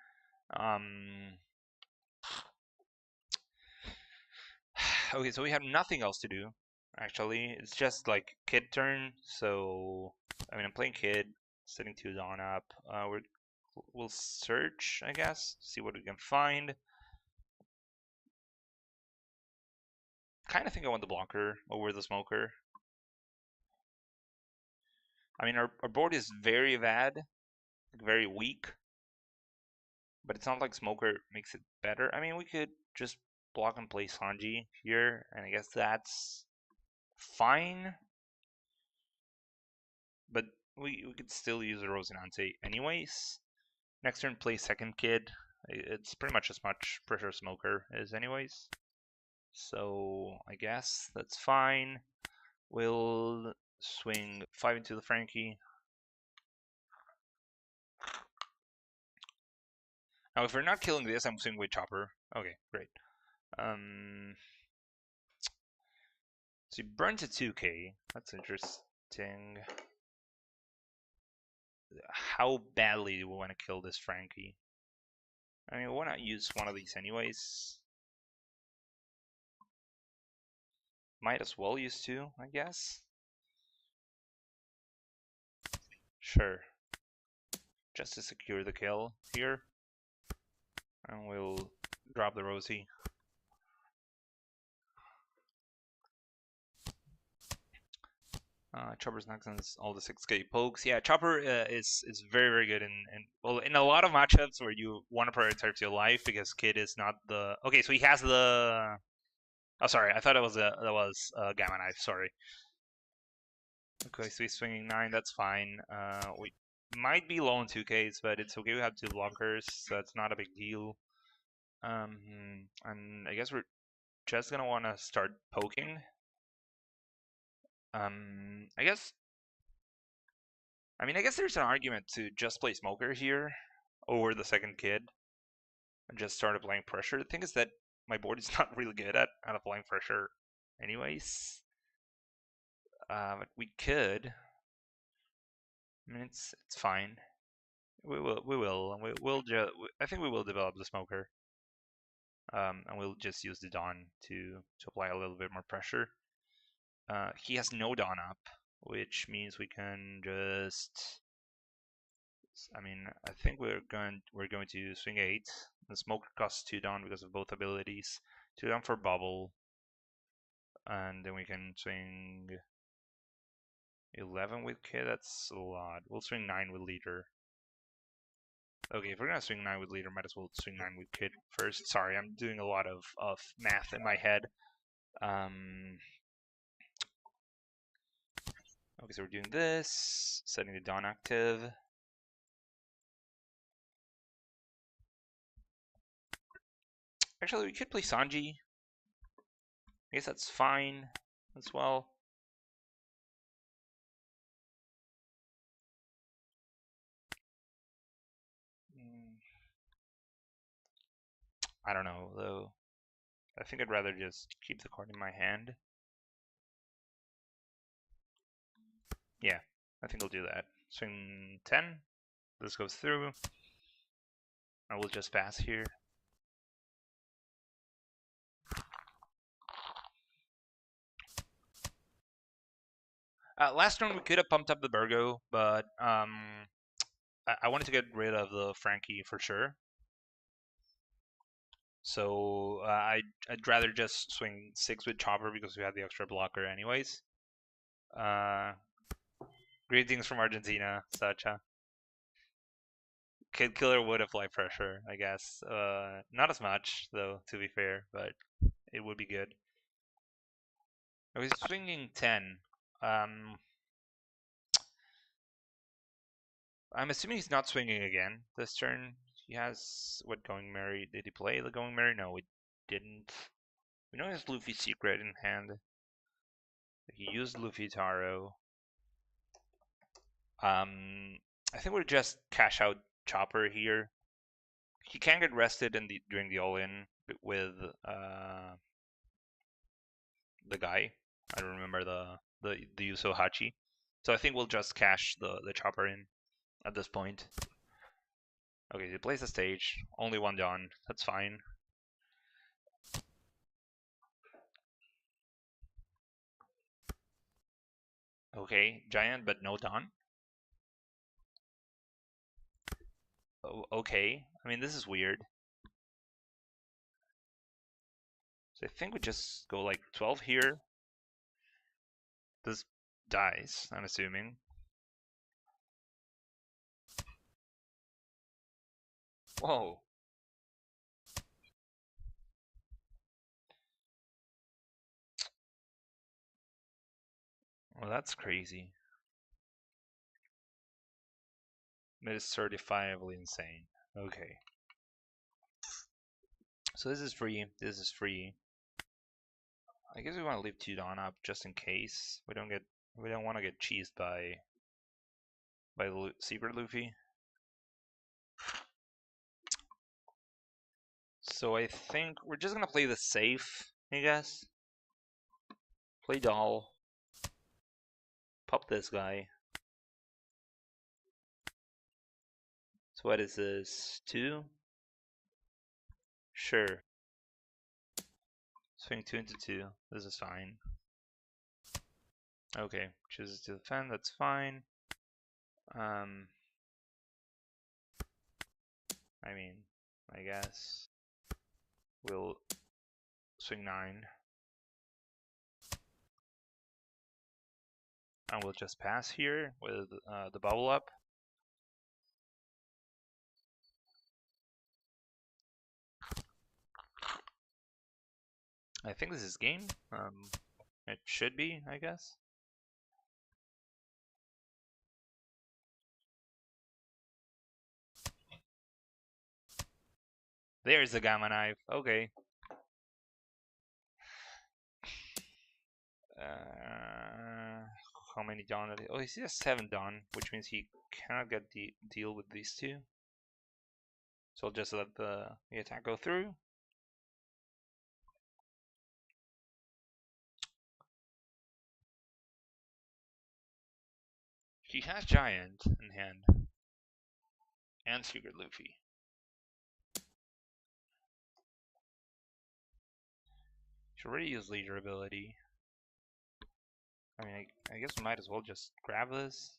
Okay, so we have nothing else to do, actually. It's just like kid turn, so I mean, I'm playing kid, setting 2 Dawn up. We'll search, I guess, see what we can find. Kind of think I want the blocker over the Smoker. I mean, our board is very bad, very weak, but it's not like Smoker makes it better. I mean, we could just block and play Sanji here, and I guess that's fine. But we could still use a Rosinante anyways. Next turn, play second kid. It's pretty much as much pressure Smoker is anyways. So I guess that's fine. We'll swing 5 into the Frankie. Now, if we're not killing this, I'm swinging with Chopper. Okay, great. So he burns a 2K. That's interesting. How badly do we want to kill this Frankie? I mean, why not use one of these anyways? Might as well use 2, I guess. Sure. Just to secure the kill here. And we'll drop the Rosie. Chopper's next on all the 6K pokes. Yeah, Chopper is very good in a lot of matchups where you want to prioritize your life because Kid is not the okay. So he has the oh sorry, I thought it was Gamma Knife. Sorry. Okay, so he's swinging 9. That's fine. We might be low on 2Ks, but it's okay. We have 2 blockers, so that's not a big deal. And I guess we're just gonna want to start poking. I guess there's an argument to just play Smoker here over the second Kid and just start applying pressure. The thing is that my board is not really good at applying pressure anyways. But we could. I mean, it's fine. I think we will develop the Smoker. And we'll just use the Dawn to apply a little bit more pressure. He has no Dawn up, which means we can just. I mean, I think we're going to swing 8. The Smoker costs 2 Dawn because of both abilities. 2 Dawn for Bubble, and then we can swing 11 with Kid. That's a lot. We'll swing 9 with Leader. Okay, if we're gonna swing 9 with Leader, might as well swing 9 with Kid first. Sorry, I'm doing a lot of math in my head. Okay, so we're doing this, setting the Dawn active. Actually, we could play Sanji. I guess that's fine as well. I don't know, though. I think I'd rather just keep the card in my hand. Yeah, I think I'll do that. Swing 10. This goes through. I will just pass here. Last turn we could have pumped up the Burgo, but I wanted to get rid of the Frankie for sure. So I'd rather just swing 6 with Chopper because we had the extra blocker anyways. Greetings from Argentina, Sacha. Kid Killer would apply pressure, I guess. Not as much, though, to be fair, but it would be good. I was swinging 10. I'm assuming he's not swinging again this turn. He has what Going Merry? Did he play the Going Merry? No, we didn't. We know he has Luffy Secret in hand. He used Luffy Taro. I think we'll just cash out Chopper here. He can get rested during the all-in with the guy. I don't remember the Yuso Hachi. So I think we'll just cash the Chopper in at this point. Okay, he plays the stage. Only 1 Dawn. That's fine. Okay, Giant, but no Dawn. Oh, okay. I mean, this is weird. So I think we just go like 12 here. This dies, I'm assuming. Whoa. Well, that's crazy. It is certifiably insane. Okay. So this is free. This is free. I guess we want to leave 2 Dawn up just in case we don't want to get cheesed by Secret Luffy. So I think we're just gonna play the safe, I guess. Play Doll. Pop this guy. So what is this? 2? Sure. Swing 2 into 2. This is fine. Okay, chooses to defend, that's fine. I mean, I guess we'll swing 9. And we'll just pass here with the bubble up. I think this is game. It should be, I guess. There's the Gamma Knife. Okay. How many Dawn? Oh, he has 7 Dawn, which means he cannot get the deal with these two. So I'll just let the attack go through. He has Giant in hand. And Secret Luffy. Should already use Leader ability. I mean, I guess we might as well just grab this.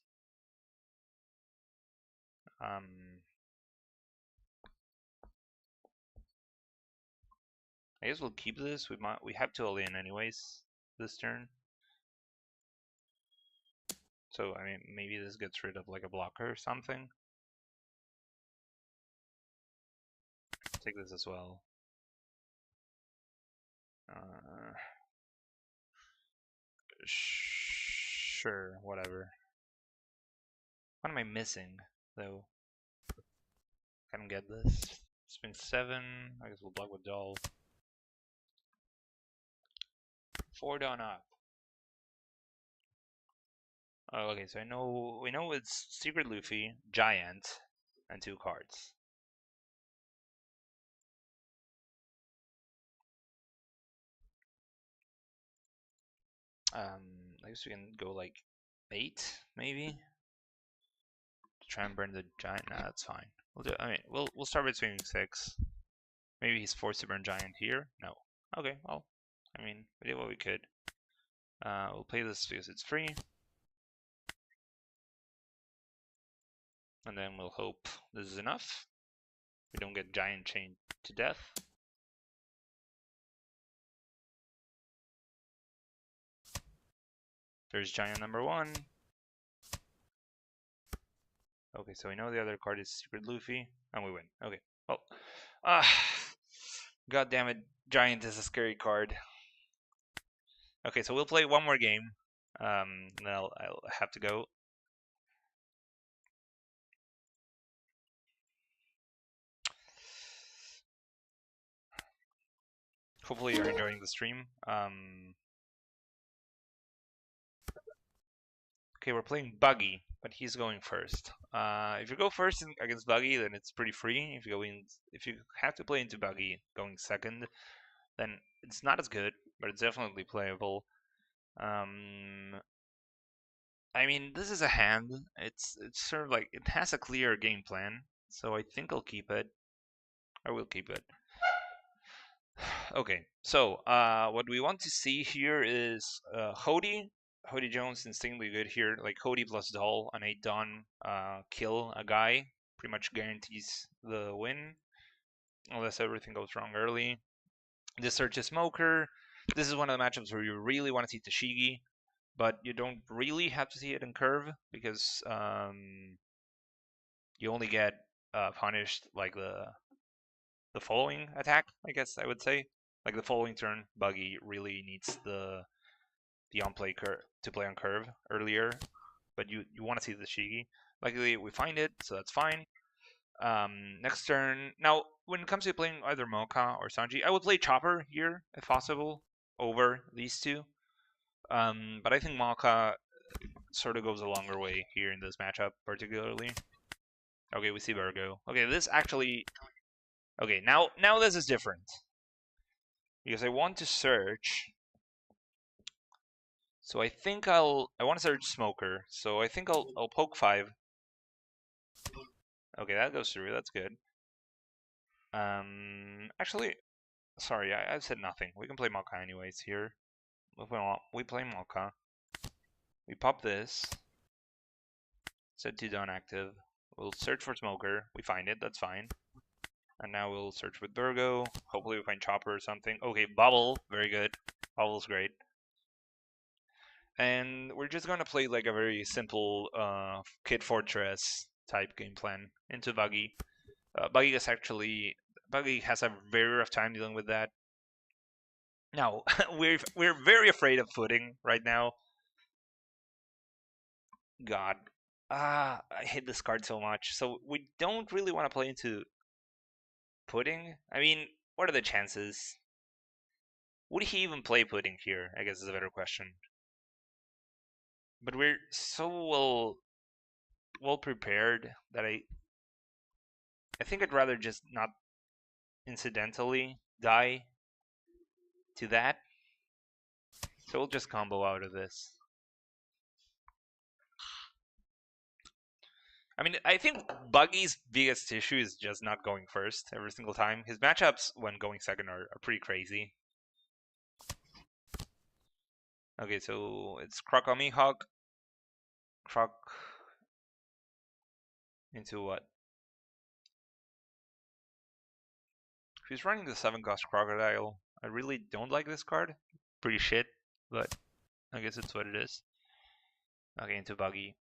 I guess we'll keep this. We have to all in anyways this turn. So I mean, maybe this gets rid of like a blocker or something. Take this as well. Sure, whatever. What am I missing though? I don't get this. Spin 7. I guess we'll block with Doll. 4 down up. Oh, okay, so we know it's Secret Luffy, Giant, and 2 cards. I guess we can go like 8, maybe. Try and burn the Giant. Nah, that's fine. We'll do. I mean, we'll start with swinging 6. Maybe he's forced to burn Giant here. No. Okay. Well, I mean, we did what we could. We'll play this because it's free. And then we'll hope this is enough. We don't get Giant chained to death. There's Giant number 1. Okay, so we know the other card is Secret Luffy, and we win. Okay, well, god damn it, Giant is a scary card. Okay, so we'll play one more game, and then I'll have to go. Hopefully you're enjoying the stream. Okay, we're playing Buggy, but he's going first. If you go first against Buggy, then it's pretty free. If you have to play into Buggy going second, then it's not as good, but it's definitely playable. I mean, this is a hand. It's sort of like it has a clear game plan, so I think I'll keep it. I will keep it. Okay, so what we want to see here is Hody Jones insanely good here. Like Hody plus Doll on 8 Dawn, kill a guy, pretty much guarantees the win, unless everything goes wrong early. This Search a Smoker. This is one of the matchups where you really want to see Tashigi, but you don't really have to see it in curve because you only get punished like the following attack, I guess I would say. Like the following turn, Buggy really needs the on play curve to play on curve earlier, but you want to see the Shigi. Luckily, we find it, so that's fine. Next turn. Now, when it comes to playing either Mocha or Sanji, I would play Chopper here if possible over these two. But I think Mocha sort of goes a longer way here in this matchup, particularly. Okay, we see Virgo. Okay, this actually. Okay, now this is different because I want to search. So I think I want to search Smoker. So I think I'll poke 5. Okay, that goes through. That's good. Actually, sorry, I've said nothing. We can play Mocha anyways here. We play Mocha. We pop this. Set 2 Dawn active. We'll search for Smoker. We find it. That's fine. And now we'll search with Virgo. Hopefully we find Chopper or something. Okay, Bubble. Very good. Bubble's great. And we're just gonna play like a very simple Kid Fortress type game plan into Buggy. Buggy has a very rough time dealing with that. Now we're very afraid of footing right now. God, I hate this card so much. So we don't really want to play into pudding. I mean, what are the chances? Would he even play pudding here? I guess is a better question. But we're so well prepared that I think I'd rather just not incidentally die to that. So we'll just combo out of this. I mean, I think Buggy's biggest issue is just not going first every single time. His matchups when going second are pretty crazy. Okay, so it's Croc on Mihawk. Croc into what? He's running the 7-cost Crocodile. I really don't like this card. Pretty shit, but I guess it's what it is. Okay, into Buggy.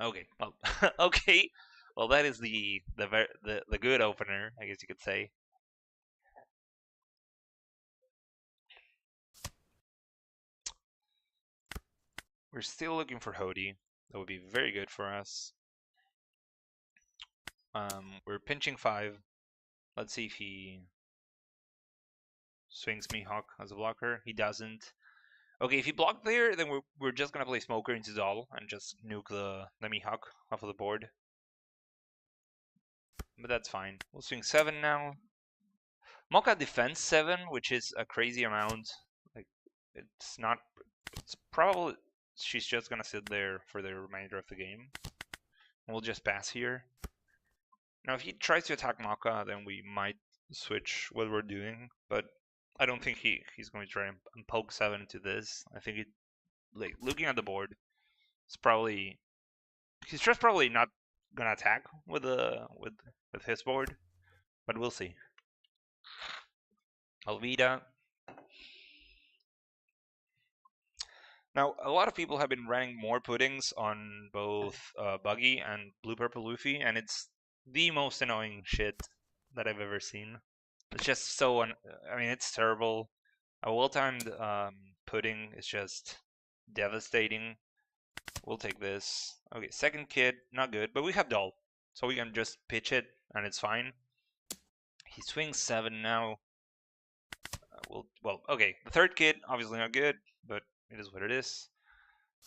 Okay, well, okay. Well, that is the good opener, I guess you could say. We're still looking for Hody. That would be very good for us. We're pinching 5. Let's see if he swings Mihawk as a blocker. He doesn't. Okay, if he blocked there, then we're just gonna play Smoker into Doll and just nuke the Mihawk off of the board. But that's fine. We'll swing 7 now. Mocha defends 7, which is a crazy amount. Like, it's not. It's probably she's just gonna sit there for the remainder of the game. We'll just pass here. Now, if he tries to attack Mocha, then we might switch what we're doing. But I don't think he's going to try and poke 7 into this. I think like looking at the board, it's probably he's just probably not gonna attack with his board. But we'll see. Alvida. Now, a lot of people have been running more puddings on both Buggy and Blue Purple Luffy, and it's the most annoying shit that I've ever seen. It's just so I mean, it's terrible. A well-timed pudding is just devastating. We'll take this. Okay, second kid, not good, but we have Doll, so we can just pitch it and it's fine. He swings 7 now. Well, okay. The third kid, obviously not good, but it is what it is.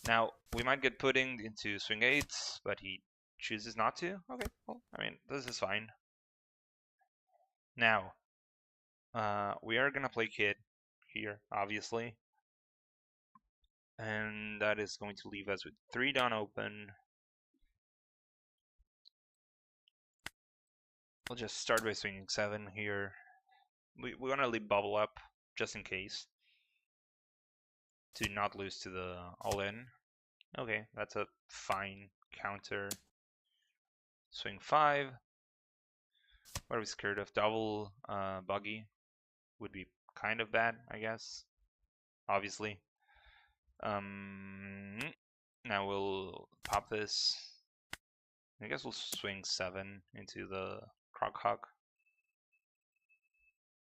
Now, we might get pudding into swing 8, but he chooses not to. Okay, well, I mean, this is fine. Now, we are gonna play kid here, obviously. And that is going to leave us with 3 Dawn open. We'll just start by swinging 7 here. We want to leave bubble up just in case to not lose to the all-in. Okay, that's a fine counter. Swing 5. What are we scared of? Double Buggy would be kind of bad, I guess. Obviously. Now we'll pop this. I guess we'll swing 7 into the Croc Hawk.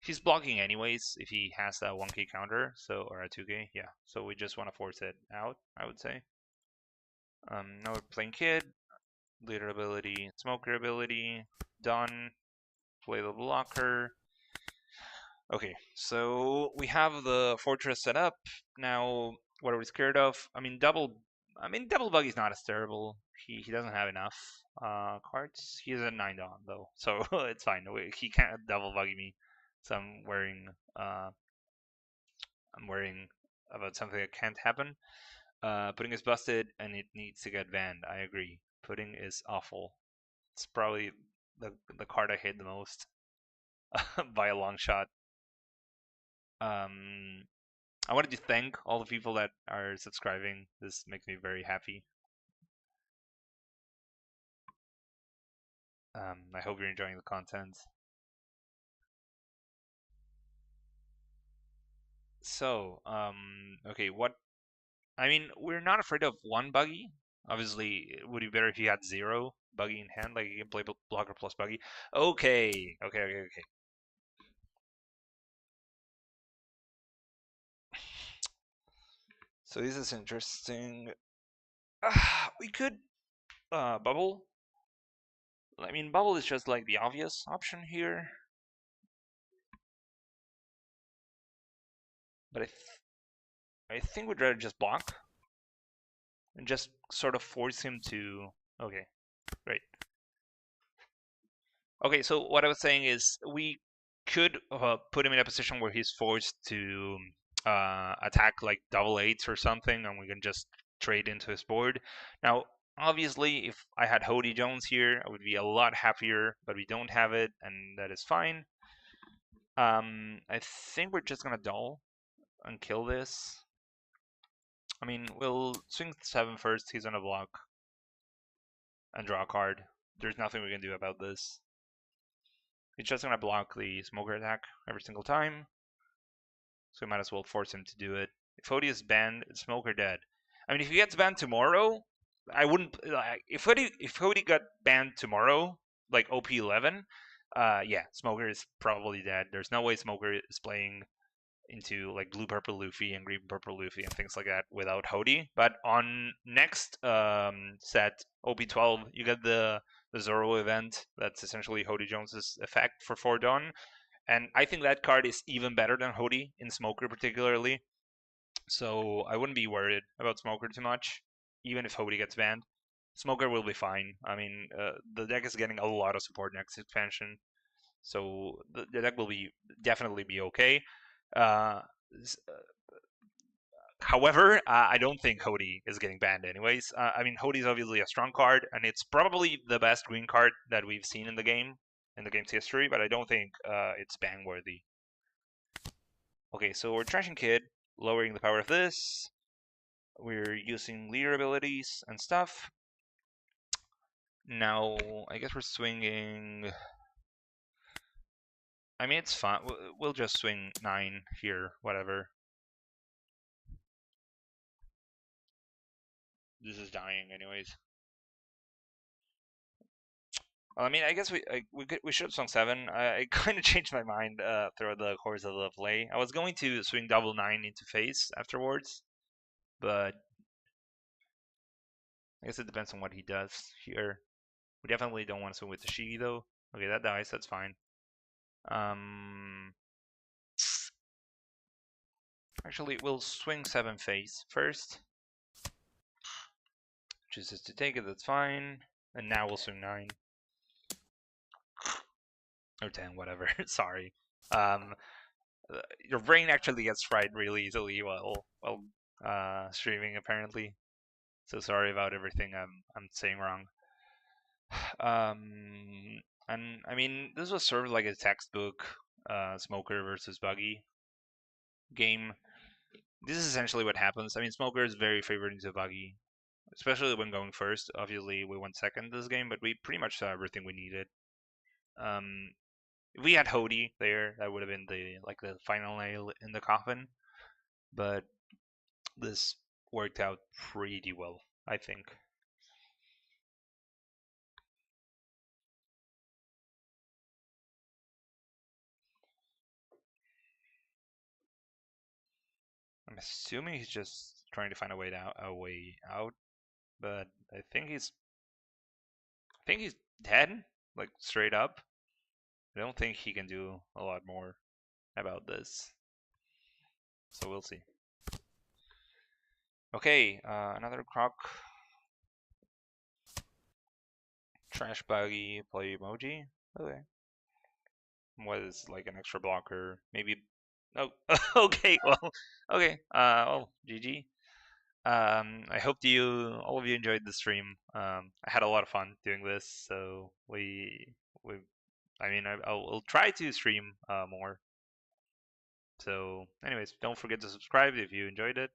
He's blocking anyways if he has that 1k counter, so or a 2k, yeah. So we just want to force it out, I would say. Now we're playing Kid, leader ability, smoker ability, done. Play the blocker. Okay, so we have the fortress set up. Now, what are we scared of? I mean, double Buggy's not as terrible. He doesn't have enough cards. He has a 9 Dawn though, so it's fine. He can't double Buggy me. So I'm worrying about something that can't happen. Pudding is busted and it needs to get banned. I agree. Pudding is awful. It's probably the card I hate the most by a long shot. I wanted to thank all the people that are subscribing. This makes me very happy. I hope you're enjoying the content. so okay, what? I mean, we're not afraid of one buggy. Obviously, it would be better if he had 0 buggy in hand, like he can play blocker plus buggy. Okay, okay. So this is interesting. We could bubble. I mean, bubble is just like the obvious option here, but I think we'd rather just block and just sort of force him to. Okay, great. Okay, so what I was saying is we could put him in a position where he's forced to attack like double eights or something, and we can just trade into his board. Now, obviously, if I had Hody Jones here, I would be a lot happier, but we don't have it, and that is fine. I think we're just gonna dull and kill this. I mean, we'll swing 7 first. He's gonna block and draw a card. There's nothing we can do about this. He's just gonna block the smoker attack every single time. So we might as well force him to do it. If Hody is banned, it's smoker dead. I mean, if he gets banned tomorrow, I wouldn't. If Hody got banned tomorrow, like OP 11, yeah, smoker is probably dead. There's no way smoker is playing into like blue purple Luffy and green purple Luffy and things like that without Hody. But on next set OP12, you get the Zoro event. That's essentially Hody Jones's effect for 4 Dawn. And I think that card is even better than Hody in Smoker particularly. So I wouldn't be worried about Smoker too much, even if Hody gets banned. Smoker will be fine. I mean, the deck is getting a lot of support next expansion, so the deck will be definitely be okay. Uh, However, I don't think Hody is getting banned anyways. I mean, Hody is obviously a strong card, and it's probably the best green card that we've seen in the game's history, but I don't think it's ban worthy. Okay, so we're trashing Kid, lowering the power of this. We're using leader abilities and stuff. Now, I guess we're swinging. I mean, it's fine. We'll just swing 9 here, whatever. This is dying, anyways. Well, I mean, I guess we should have swung 7. I kind of changed my mind throughout the course of the play. I was going to swing double 9 into face afterwards, but I guess it depends on what he does here. We definitely don't want to swing with the Shigi though. Okay, that dies. That's fine. Actually, we'll swing 7 face first. Chooses to take it. That's fine. And now we'll swing 9 or 10, whatever. Sorry. Your brain actually gets fried really easily while streaming apparently. So sorry about everything I'm saying wrong. And I mean, this was sort of like a textbook Smoker versus Buggy game. This is essentially what happens. I mean, Smoker is very favored into Buggy, especially when going first. Obviously, we went second this game, but we pretty much saw everything we needed. If we had Hody there, that would have been the final nail in the coffin. But this worked out pretty well, I think. I'm assuming he's just trying to find a way out, but I think he's dead, like straight up. I don't think he can do a lot more about this. So we'll see. Okay, another croc. Trash Buggy, play emoji. Okay. What is like an extra blocker? Maybe. Oh, okay. Well, okay. Well, GG. I hope all of you enjoyed the stream. I had a lot of fun doing this, so I mean, I'll try to stream more. So, anyways, don't forget to subscribe if you enjoyed it.